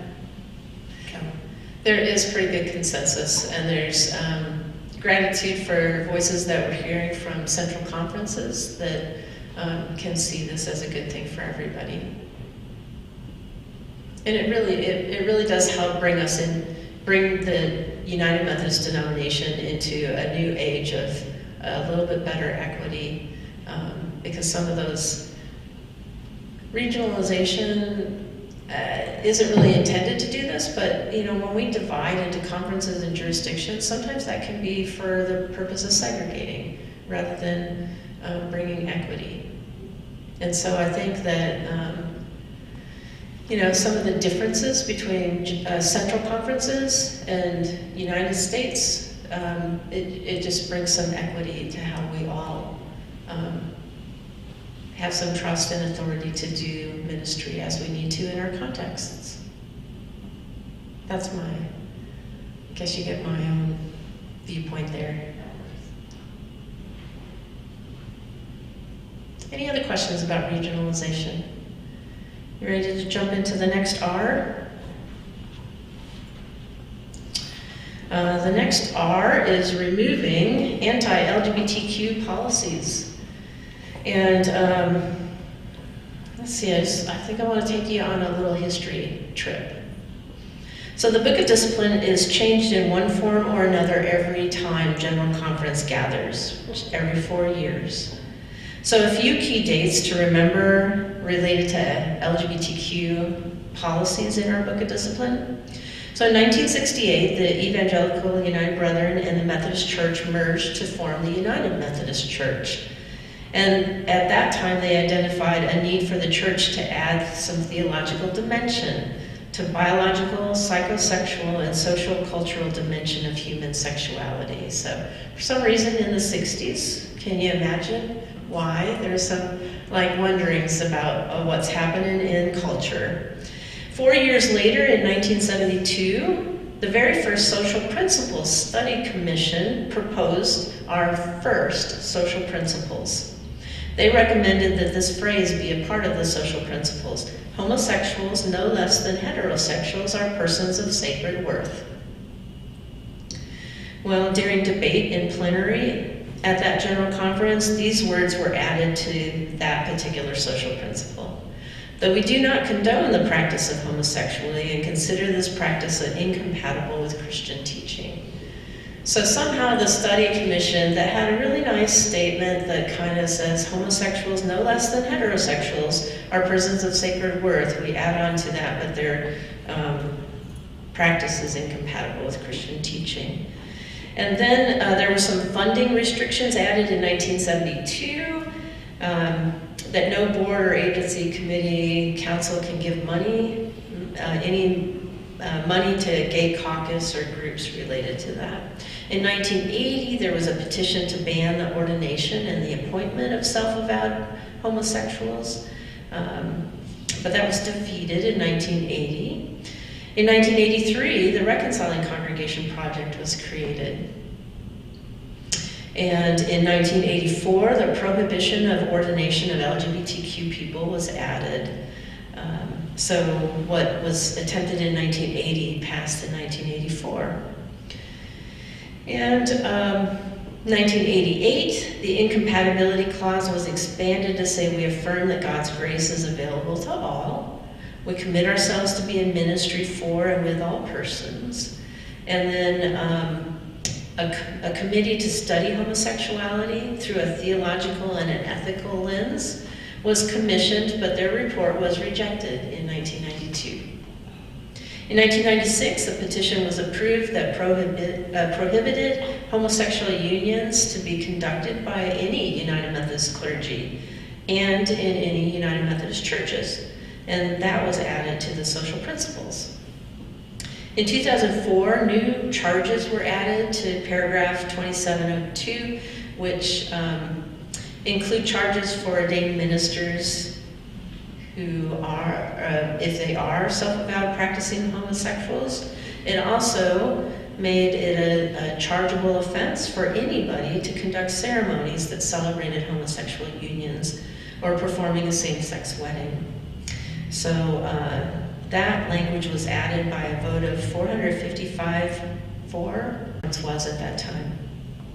There is pretty good consensus, and there's gratitude for voices that we're hearing from central conferences that can see this as a good thing for everybody. And it really does help bring the United Methodist denomination into a new age of a little bit better equity, because some of those regionalization isn't really intended to do this, but when we divide into conferences and jurisdictions, sometimes that can be for the purpose of segregating rather than bringing equity. And so I think that some of the differences between central conferences and United States, it just brings some equity to how we all have some trust and authority to do ministry as we need to in our contexts. That's I guess you get my own viewpoint there. Any other questions about regionalization? You ready to jump into the next R? The next R is removing anti-LGBTQ policies. And let's see, I think I want to take you on a little history trip. So the Book of Discipline is changed in one form or another every time General Conference gathers, which is every 4 years. So a few key dates to remember related to LGBTQ policies in our Book of Discipline. So in 1968, the Evangelical United Brethren and the Methodist Church merged to form the United Methodist Church. And at that time, they identified a need for the church to add some theological dimension to biological, psychosexual, and social cultural dimension of human sexuality. So for some reason in the 60s, can you imagine why? There's some wonderings about what's happening in culture. 4 years later, in 1972, the very first Social Principles Study Commission proposed our first social principles. They recommended that this phrase be a part of the social principles. Homosexuals, no less than heterosexuals, are persons of sacred worth. Well, during debate in plenary at that General Conference, these words were added to that particular social principle. Though we do not condone the practice of homosexuality and consider this practice incompatible with Christian teaching. So somehow the study commission that had a really nice statement that kind of says homosexuals no less than heterosexuals are persons of sacred worth, we add on to that, but their practice is incompatible with Christian teaching. And then there were some funding restrictions added in 1972. That no board or agency, committee, council can give money, any money to gay caucus or groups related to that. In 1980, there was a petition to ban the ordination and the appointment of self-avowed homosexuals, but that was defeated in 1980. In 1983, the Reconciling Congregation Project was created. And in 1984, the prohibition of ordination of LGBTQ people was added. So what was attempted in 1980 passed in 1984. And 1988, the incompatibility clause was expanded to say we affirm that God's grace is available to all. We commit ourselves to be in ministry for and with all persons. And then a committee to study homosexuality through a theological and an ethical lens was commissioned, but their report was rejected in 1992. In 1996, a petition was approved that prohibited homosexual unions to be conducted by any United Methodist clergy and in any United Methodist churches, and that was added to the social principles. In 2004, new charges were added to paragraph 2702, which include charges for ordained ministers who are, if they are self-avowed practicing homosexuals. It also made it a chargeable offense for anybody to conduct ceremonies that celebrated homosexual unions or performing a same-sex wedding. So that language was added by a vote of 455-4, it was at that time.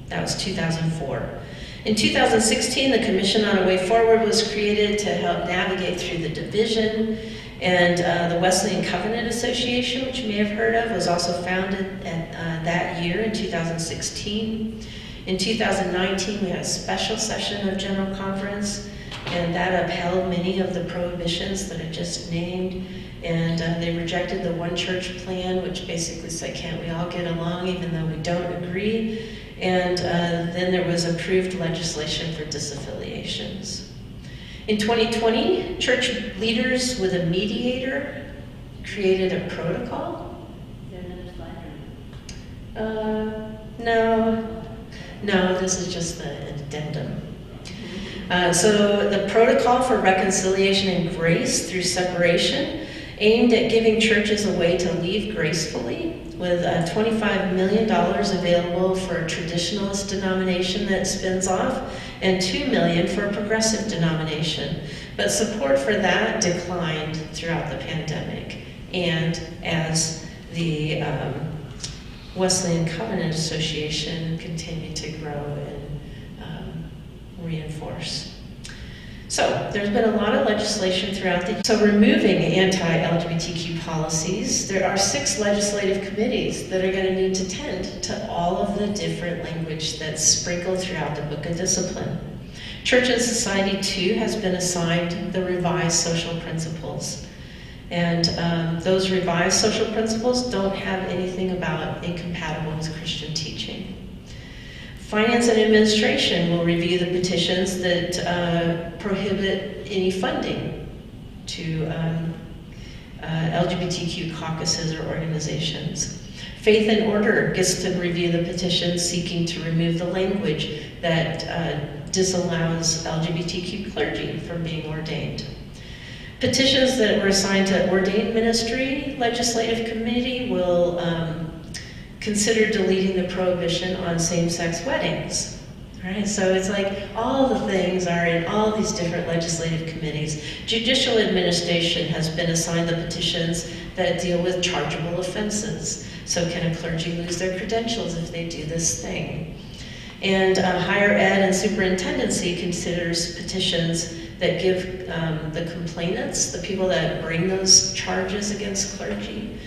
That was 2004. In 2016, the Commission on a Way Forward was created to help navigate through the division, and the Wesleyan Covenant Association, which you may have heard of, was also founded that year in 2016. In 2019, we had a special session of General Conference, and that upheld many of the prohibitions that I just named, and they rejected the one church plan, which basically said, can't we all get along even though we don't agree? And then there was approved legislation for disaffiliations. In 2020, church leaders with a mediator created a protocol. Is there another slide? No, this is just the addendum. So the protocol for reconciliation and grace through separation aimed at giving churches a way to leave gracefully, with $25 million available for a traditionalist denomination that spins off, and $2 million for a progressive denomination. But support for that declined throughout the pandemic, and as the Wesleyan Covenant Association continued to grow and reinforce. So there's been a lot of legislation throughout so removing anti-LGBTQ policies, there are 6 legislative committees that are going to need to tend to all of the different language that's sprinkled throughout the Book of Discipline. Church and Society, too, has been assigned the revised social principles. And those revised social principles don't have anything about incompatible with Christian teaching. Finance and Administration will review the petitions that prohibit any funding to LGBTQ caucuses or organizations. Faith and Order gets to review the petitions seeking to remove the language that disallows LGBTQ clergy from being ordained. Petitions that were assigned to Ordained Ministry Legislative Committee will consider deleting the prohibition on same-sex weddings. Right? So it's like all the things are in all these different legislative committees. Judicial Administration has been assigned the petitions that deal with chargeable offenses. So can a clergy lose their credentials if they do this thing? And Higher Ed and Superintendency considers petitions that give the complainants, the people that bring those charges against clergy,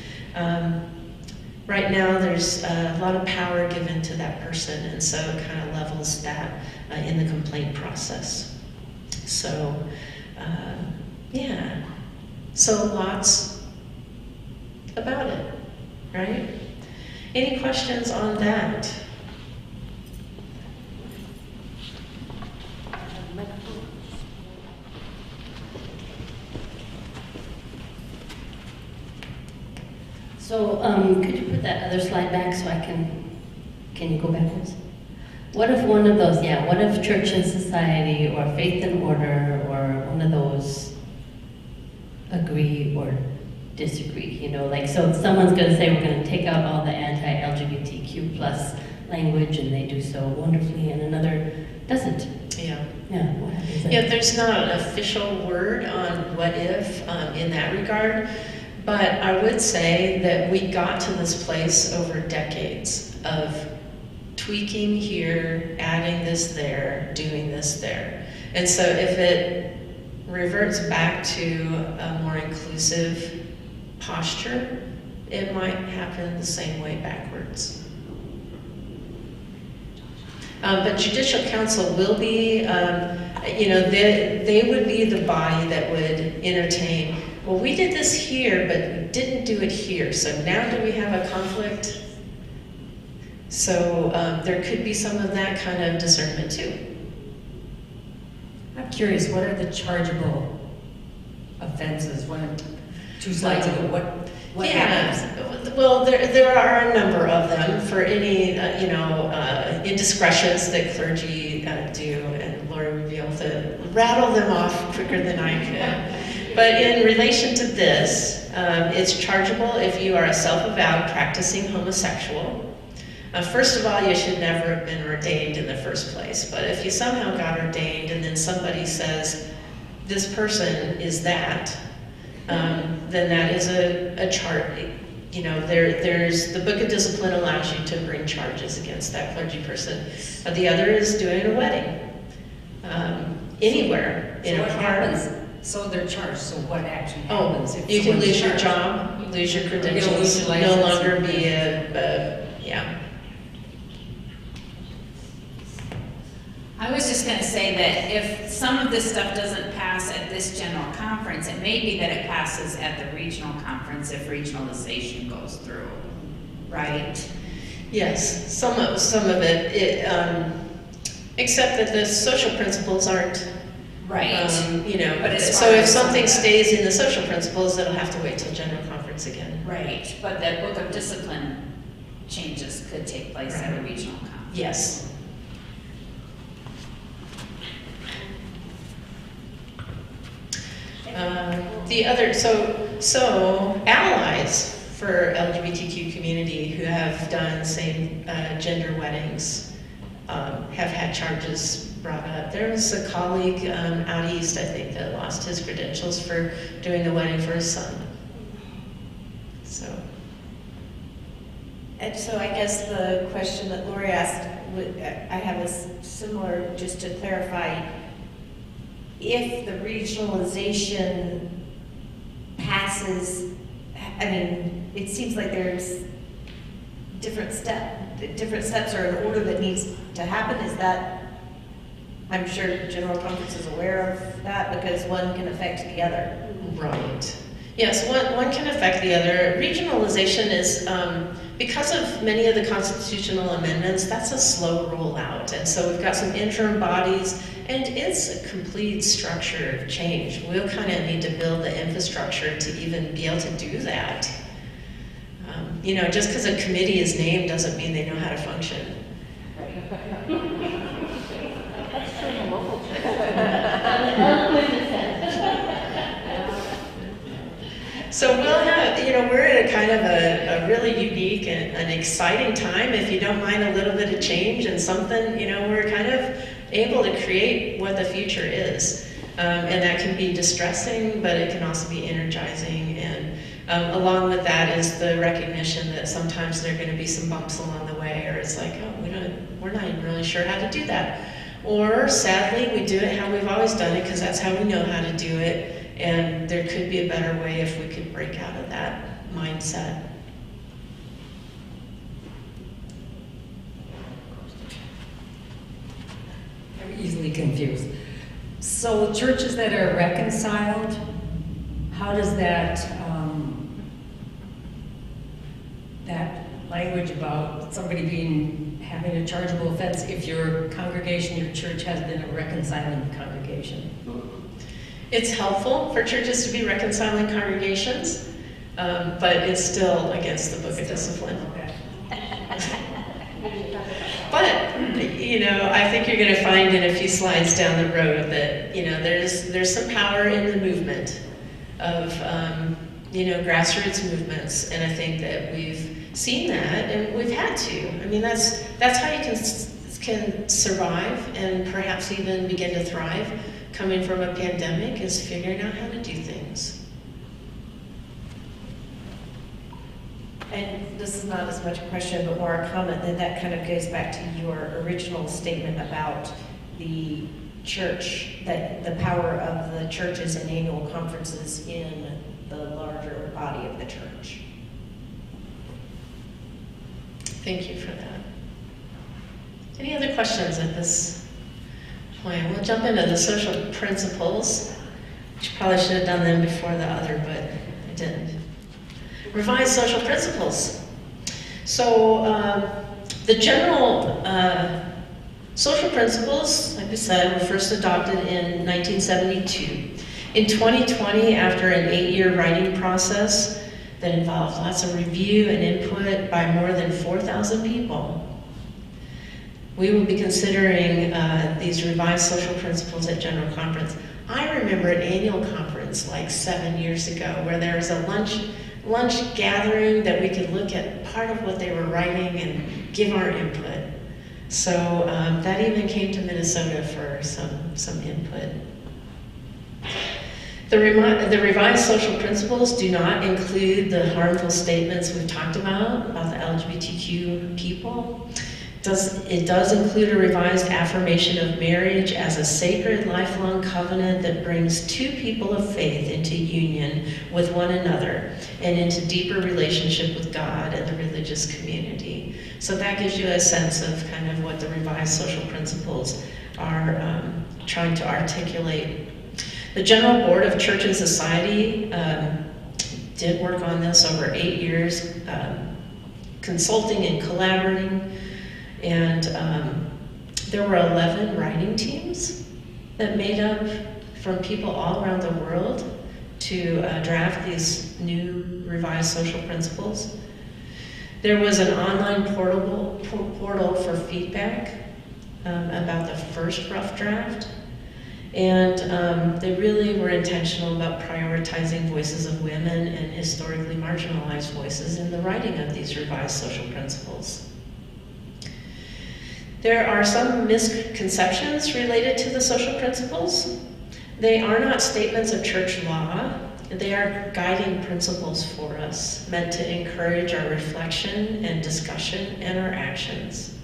right now there's a lot of power given to that person, and so it kind of levels that in the complaint process. So, yeah, so lots about it, right? Any questions on that? So could you put that other slide back so I can you go backwards? What if one of those, what if Church and Society or Faith and Order or one of those agree or disagree, you know, like, so someone's gonna say we're gonna take out all the anti-LGBTQ plus language and they do so wonderfully and another doesn't. Yeah. Yeah, what happens then? Yeah, there's not an official word on what if in that regard. But I would say that we got to this place over decades of tweaking here, adding this there, doing this there. And so if it reverts back to a more inclusive posture, it might happen the same way backwards. But Judicial Council will be, they would be the body that would entertain, well, we did this here, but we didn't do it here, so now do we have a conflict? So there could be some of that kind of discernment too. I'm curious, what are the chargeable offenses? Two slides ago, what happens? Well, there are a number of them for any, indiscretions that clergy do, and Laura would be able to rattle them off quicker than I could. But in relation to this, it's chargeable if you are a self-avowed practicing homosexual. First of all, you should never have been ordained in the first place. But if you somehow got ordained and then somebody says, this person is that, then that is a charge. You know, there's the Book of Discipline allows you to bring charges against that clergy person. The other is doing a wedding. Anywhere in a park. So they're charged, so what action happens? If You can someone's lose your charged? job, lose your credentials, lose your no license. longer be yeah. I was just going to say that if some of this stuff doesn't pass at this general conference, it may be that it passes at the regional conference if regionalization goes through, right? Yes, some of it except that the social principles aren't, Right. But as so far if as something that- stays in the social principles, it'll have to wait till general conference again. Right, but the Book of Discipline changes could take place at a regional conference. Yes. So allies for LGBTQ community who have done same gender weddings have had charges brought up. There was a colleague out east, I think, that lost his credentials for doing the wedding for his son. So. And so I guess the question that Lori asked, I have a similar, just to clarify, if the regionalization passes, I mean, it seems like there's different steps or an order that needs to happen. Is that, I'm sure General Conference is aware of that because one can affect the other. Right. Yes, one can affect the other. Regionalization is, because of many of the constitutional amendments, that's a slow rollout. And so we've got some interim bodies, and it's a complete structure change. We'll kind of need to build the infrastructure to even be able to do that. You know, just because a committee is named doesn't mean they know how to function. That's true in the local church. So we'll have, you know, we're at a kind of a really unique and an exciting time, if you don't mind a little bit of change and something, you know, we're kind of able to create what the future is. And that can be distressing, but it can also be energizing. And along with that is the recognition that sometimes there are going to be some bumps along the way, or it's like, oh, we're not even really sure how to do that. Or sadly, we do it how we've always done it because that's how we know how to do it. And there could be a better way if we could break out of that mindset. I'm easily confused. So churches that are reconciled, how does that that language about somebody having a chargeable offense if your congregation, your church has been a reconciling congregation? It's helpful for churches to be reconciling congregations, but it's still against the Book of Discipline. But, you know, I think you're going to find in a few slides down the road that, you know, there's some power in the movement of, you know, grassroots movements, and I think that we've seen that, and we've had to. I mean, that's how you can survive and perhaps even begin to thrive coming from a pandemic, is figuring out how to do things. And this is not as much a question, but more a comment, that kind of goes back to your original statement about the church, that the power of the churches and annual conferences in the larger body of the church. Thank you for that. Any other questions at this point? We'll jump into the social principles, which probably should have done them before the other, but I didn't. Revised social principles. So the general social principles, like we said, were first adopted in 1972. In 2020, after an 8-year writing process that involved lots of review and input by more than 4,000 people, we will be considering these revised social principles at General Conference. I remember an annual conference like 7 years ago where there was a lunch gathering that we could look at part of what they were writing and give our input. So that even came to Minnesota for some input. The revised social principles do not include the harmful statements we've talked about the LGBTQ people. It does include a revised affirmation of marriage as a sacred lifelong covenant that brings two people of faith into union with one another and into deeper relationship with God and the religious community. So that gives you a sense of kind of what the revised social principles are trying to articulate. The General Board of Church and Society did work on this over 8 years, consulting and collaborating. And there were 11 writing teams that made up from people all around the world to draft these new revised social principles. There was an online portal for feedback about the first rough draft. And they really were intentional about prioritizing voices of women and historically marginalized voices in the writing of these revised social principles. There are some misconceptions related to the social principles. They are not statements of church law. They are guiding principles for us, meant to encourage our reflection and discussion and our actions.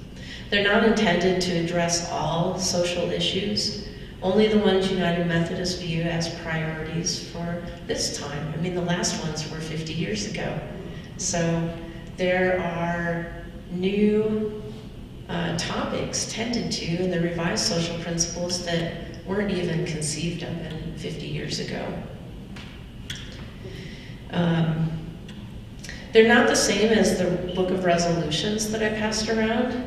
They're not intended to address all social issues, only the ones United Methodists view as priorities for this time. I mean, the last ones were 50 years ago. So there are new topics tended to in the revised social principles that weren't even conceived of in 50 years ago. They're not the same as the book of resolutions that I passed around.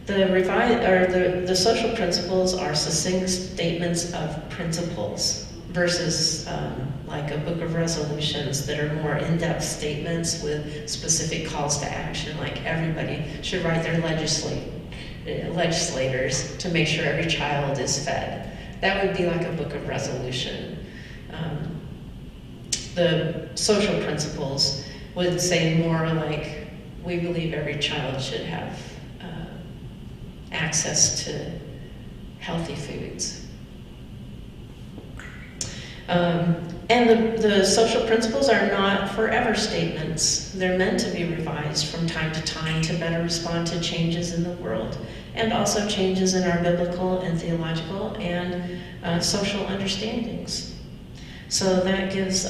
The social principles are succinct statements of principles versus like a book of resolutions that are more in-depth statements with specific calls to action, like everybody should write their legislators to make sure every child is fed. That would be like a book of resolution. The social principles would say more like, we believe every child should have access to healthy foods. And the social principles are not forever statements. They're meant to be revised from time to time to better respond to changes in the world and also changes in our biblical and theological and social understandings. So that gives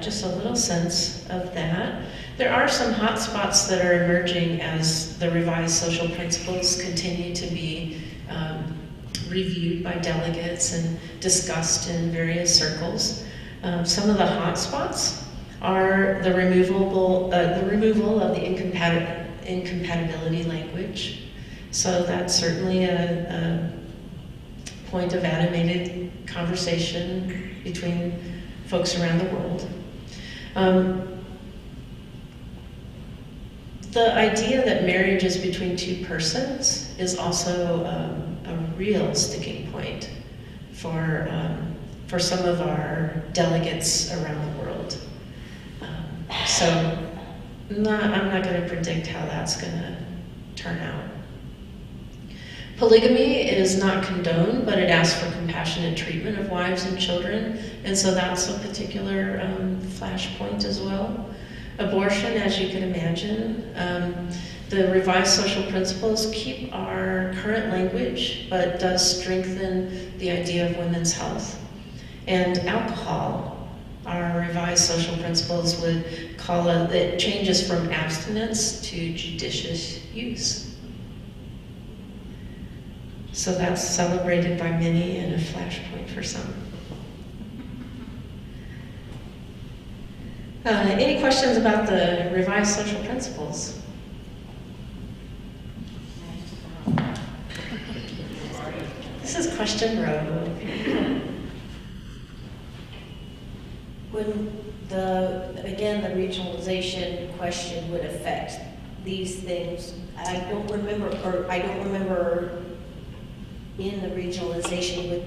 just a little sense of that. There are some hot spots that are emerging as the revised social principles continue to be reviewed by delegates and discussed in various circles. Some of the hot spots are the removal of the incompatibility language. So that's certainly a point of animated conversation between folks around the world. The idea that marriage is between two persons is also a real sticking point for some of our delegates around the world. So I'm not going to predict how that's going to turn out. Polygamy is not condoned, but it asks for compassionate treatment of wives and children, and so that's a particular flashpoint as well. Abortion, as you can imagine, the revised social principles keep our current language, but does strengthen the idea of women's health. And alcohol, our revised social principles would call it changes from abstinence to judicious use. So that's celebrated by many and a flashpoint for some. Any questions about the revised social principles? This is question row. When again, the regionalization question would affect these things, I don't remember in the regionalization with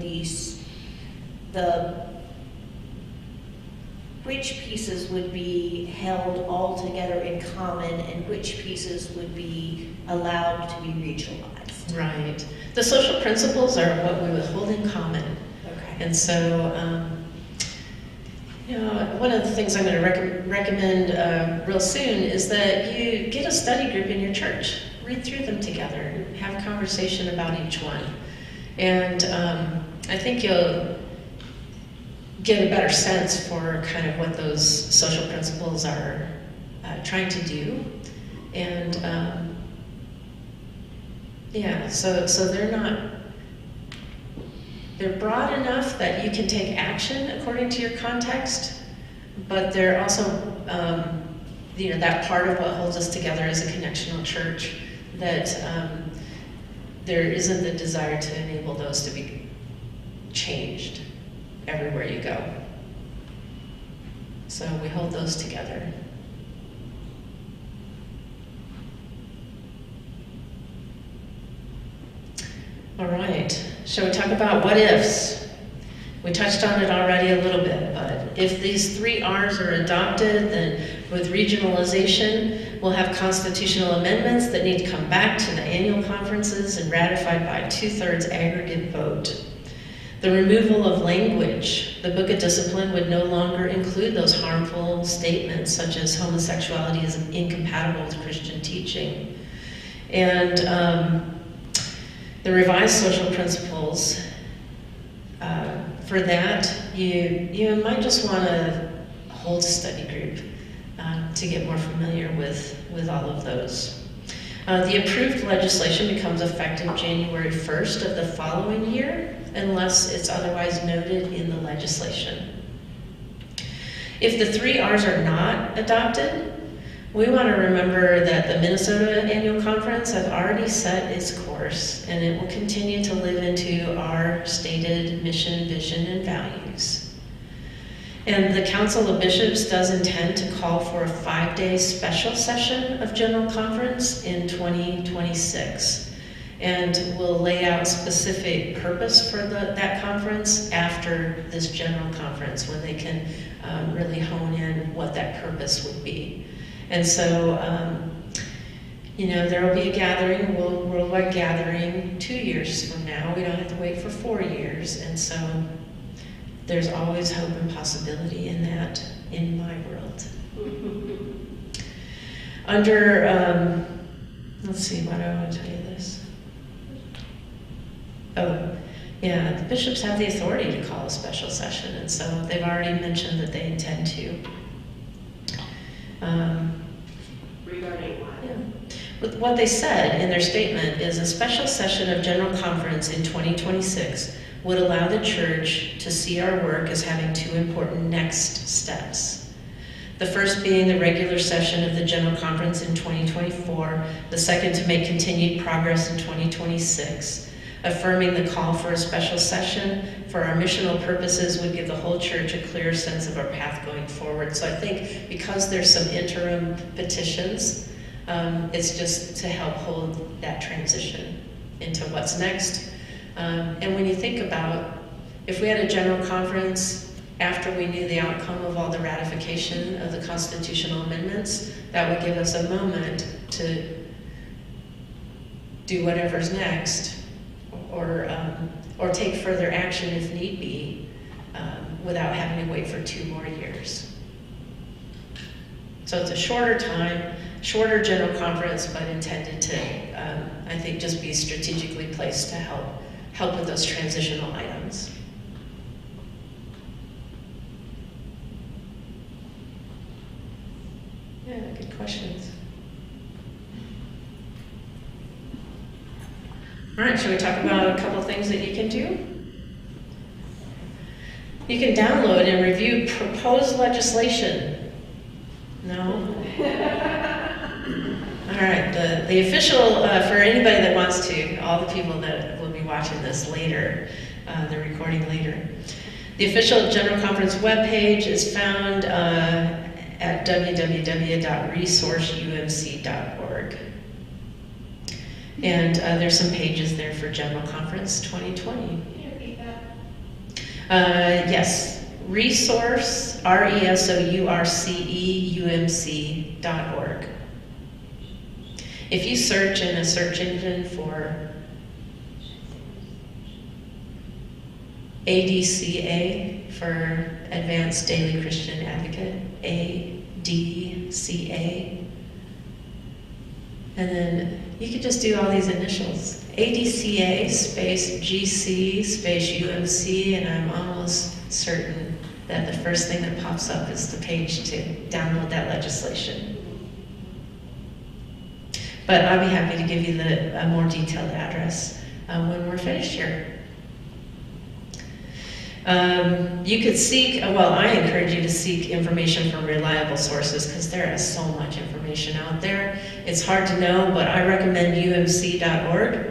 which pieces would be held all together in common and which pieces would be allowed to be regionalized. Right. The social principles are what we would hold in common. Okay. And so, one of the things I'm going to recommend real soon is that you get a study group in your church. Read through them together. Have a conversation about each one. And I think you'll get a better sense for kind of what those social principles are trying to do. And so they're broad enough that you can take action according to your context, but they're also, that part of what holds us together as a connectional church, that there isn't the desire to enable those to be changed everywhere you go. So we hold those together. All right, shall we talk about what ifs? We touched on it already a little bit, but if these 3 R's are adopted, then with regionalization, we'll have constitutional amendments that need to come back to the annual conferences and ratified by 2/3 aggregate vote. The removal of language. The Book of Discipline would no longer include those harmful statements such as homosexuality is incompatible with Christian teaching. And the revised social principles, for that, you might just want to hold a study group to get more familiar with all of those. The approved legislation becomes effective January 1st of the following year, unless it's otherwise noted in the legislation. If the 3 R's are not adopted, we want to remember that the Minnesota Annual Conference has already set its course, and it will continue to live into our stated mission, vision, and values. And the Council of Bishops does intend to call for a 5-day special session of General Conference in 2026. And we'll lay out specific purpose for that conference after this General Conference, when they can really hone in what that purpose would be. And so, there will be a gathering, a worldwide gathering 2 years from now. We don't have to wait for 4 years. And so there's always hope and possibility in that, in my world. Under, let's see, why do I want to tell you this? Oh, yeah, the bishops have the authority to call a special session, and so they've already mentioned that they intend to. Regarding what? Yeah. What they said in their statement is a special session of General Conference in 2026 would allow the church to see our work as having 2 important next steps. The first being the regular session of the General Conference in 2024, the second to make continued progress in 2026. Affirming the call for a special session for our missional purposes would give the whole church a clear sense of our path going forward. So I think because there's some interim petitions, it's just to help hold that transition into what's next. And when you think about, if we had a General Conference after we knew the outcome of all the ratification of the constitutional amendments, that would give us a moment to do whatever's next, or take further action if need be, without having to wait for 2 more years. So it's a shorter time, shorter General Conference, but intended to, I think, just be strategically placed to help with those transitional items. Yeah, good questions. All right, should we talk about a couple of things that you can do? You can download and review proposed legislation. No? All right, the official, for anybody that wants to, all the people that will be watching this later, the recording later. The official General Conference webpage is found at www.resourceumc.org. And there's some pages there for General Conference 2020. Can you repeat that? Yes, resource, resourceumc.org. If you search in a search engine for ADCA, for Advanced Daily Christian Advocate, ADCA, and then you could just do all these initials. ADCA space GC space UMC, and I'm almost certain that the first thing that pops up is the page to download that legislation. But I'll be happy to give you a more detailed address when we're finished here. You could seek, I encourage you to seek information from reliable sources, because there is so much information out there. It's hard to know, but I recommend umc.org,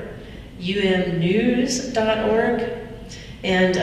umnews.org, and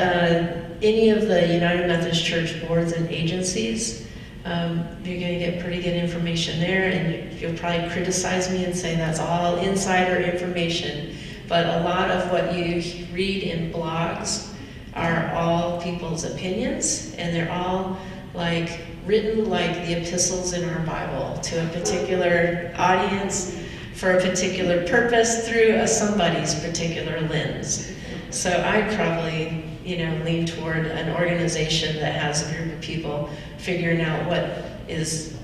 any of the United Methodist Church boards and agencies. You're going to get pretty good information there, and you'll probably criticize me and say that's all insider information. But a lot of what you read in blogs are all people's opinions, and they're all like written like the epistles in our Bible to a particular audience for a particular purpose through somebody's particular lens. So I'd probably, lean toward an organization that has a group of people figuring out what is,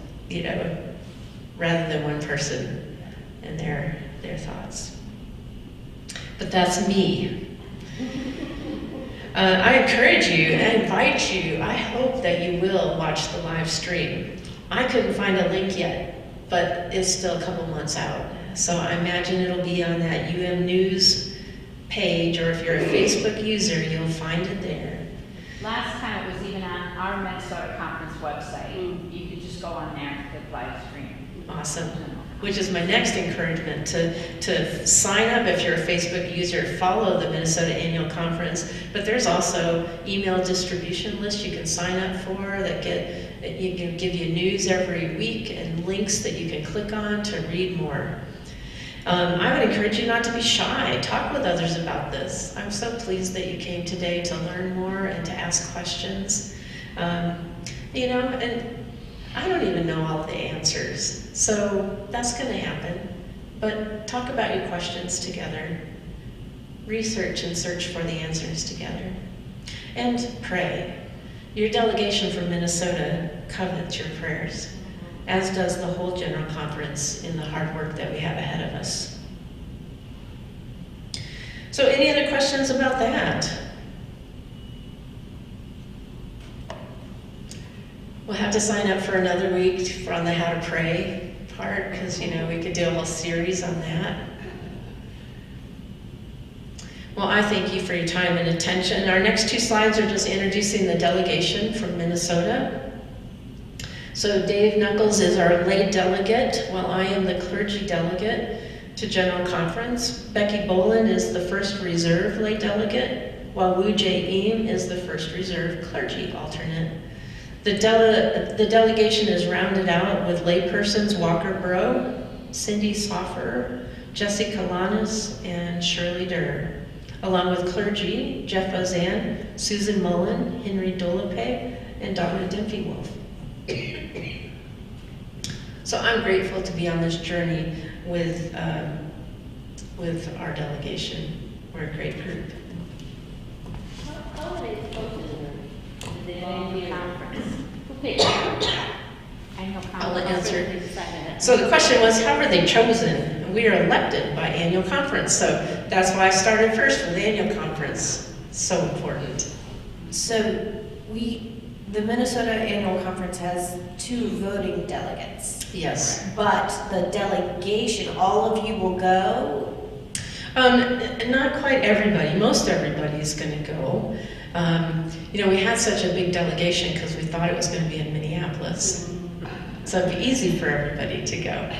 rather than one person and their thoughts. But that's me. I encourage you, I invite you, I hope that you will watch the live stream. I couldn't find a link yet, but it's still a couple months out. So I imagine it'll be on that UM News page, or if you're a Facebook user, you'll find it there. Last time it was even on our Minnesota Conference website. You could just go on there and click live stream. Awesome. Which is my next encouragement, to sign up if you're a Facebook user, follow the Minnesota Annual Conference, but there's also email distribution lists you can sign up for that give you news every week and links that you can click on to read more. I would encourage you not to be shy. Talk with others about this. I'm so pleased that you came today to learn more and to ask questions. And I don't even know all the answers, so that's going to happen. But talk about your questions together. Research and search for the answers together. And pray. Your delegation from Minnesota covets your prayers, as does the whole General Conference in the hard work that we have ahead of us. So any other questions about that? We'll have to sign up for another week on the how to pray part, because we could do a whole series on that. Well, I thank you for your time and attention. Our next two slides are just introducing the delegation from Minnesota. So Dave Knuckles is our lay delegate, while I am the clergy delegate to General Conference. Becky Boland is the first reserve lay delegate, while Wu Jae Eam is the first reserve clergy alternate. The delegation is rounded out with laypersons Walker Bro, Cindy Soffer, Jesse Kalanis, and Shirley Durr, along with clergy Jeff Ozan, Susan Mullen, Henry Dolope, and Donna Dempsey-Wolf. So I'm grateful to be on this journey with our delegation. We're a great group. How are they chosen? Is it Annual conference. Who picked them? Annual I'll conference. answer. So the question was, how are they chosen? We are elected by annual conference, so that's why I started first with annual conference. So important. So the Minnesota Annual Conference has 2 voting delegates, Yes. but the delegation, all of you will go? Not quite everybody. Most everybody's going to go. We had such a big delegation because we thought it was going to be in Minneapolis. So it'd be easy for everybody to go.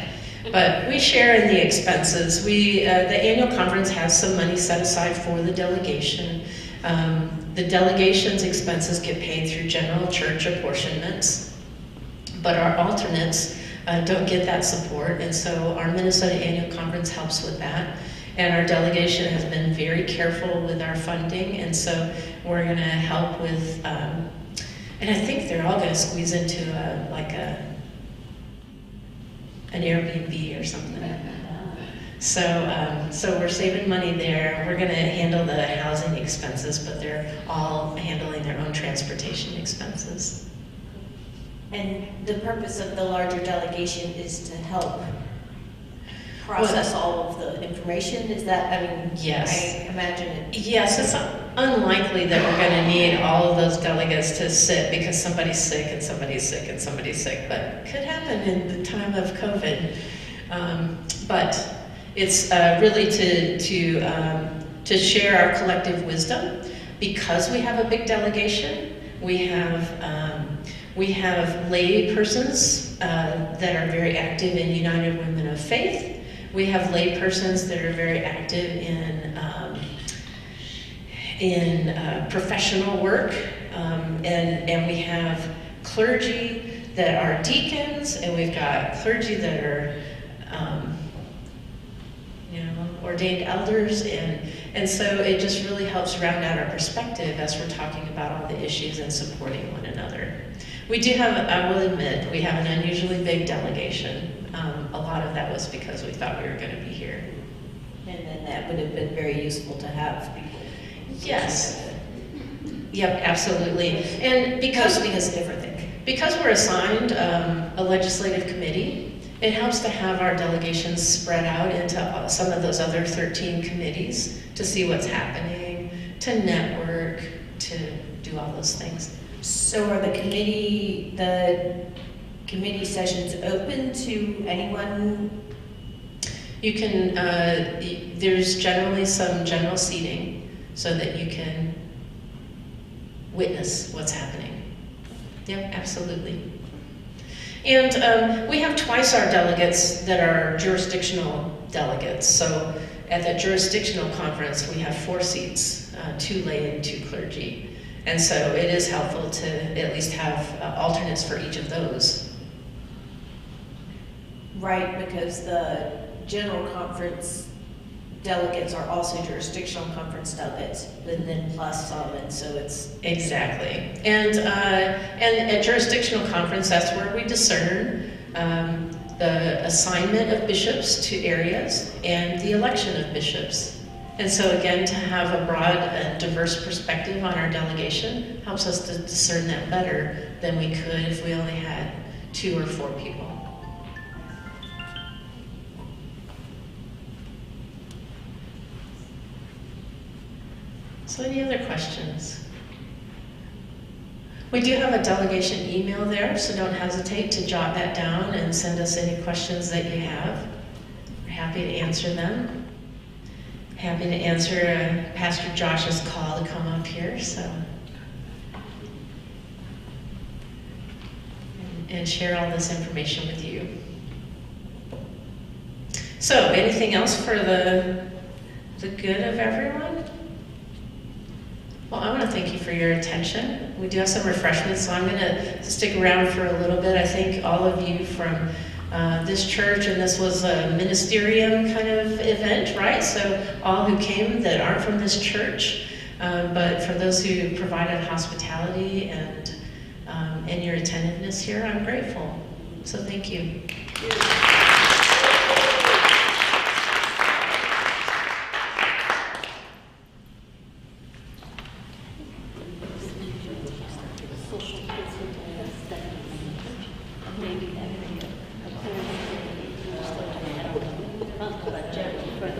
But we share in the expenses. The annual conference has some money set aside for the delegation. The delegation's expenses get paid through general church apportionments, but our alternates don't get that support, and so our Minnesota Annual Conference helps with that. And our delegation has been very careful with our funding, and so we're going to help with, and I think they're all going to squeeze into an Airbnb or something. So we're saving money there. We're going to handle the housing expenses, but they're all handling their own transportation expenses. And the purpose of the larger delegation is to help process all of the information? Is that, Yes. I imagine it. Yes, it's unlikely that we're going to need all of those delegates to sit because somebody's sick and somebody's sick and somebody's sick, but it could happen in the time of COVID. But it's really to share our collective wisdom. Because we have a big delegation, we have lay persons that are very active in United Women of Faith. We have lay persons that are very active in professional work, and we have clergy that are deacons, and we've got clergy that are ordained elders, and so it just really helps round out our perspective as we're talking about all the issues and supporting one another. We do have, I will admit, we have an unusually big delegation. A lot of that was because we thought we were going to be here. And then that would have been very useful to have people. Yes. Yep, absolutely. And because Because different thing. Because we're assigned a legislative committee, it helps to have our delegations spread out into some of those other 13 committees to see what's happening, to network, to do all those things. So are the committee sessions open to anyone? You can, there's generally some general seating so that you can witness what's happening. Yep, absolutely. And we have twice our delegates that are jurisdictional delegates. So at that jurisdictional conference, we have 4 seats, 2 lay and 2 clergy. And so it is helpful to at least have alternates for each of those. Right, because the general conference delegates are also jurisdictional conference delegates, and then plus some, and so it's... Exactly. And at jurisdictional conference, that's where we discern the assignment of bishops to areas and the election of bishops. And so again, to have a broad and diverse perspective on our delegation helps us to discern that better than we could if we only had 2 or 4 people. So any other questions? We do have a delegation email there, so don't hesitate to jot that down and send us any questions that you have. We're happy to answer them. Happy to answer Pastor Josh's call to come up here, and share all this information with you. So, anything else for the good of everyone? Well, I want to thank you for your attention. We do have some refreshments, so I'm going to stick around for a little bit. I thank all of you from this church, and this was a ministerium kind of event, right? So all who came that aren't from this church, but for those who provided hospitality and your attentiveness here, I'm grateful. So thank you.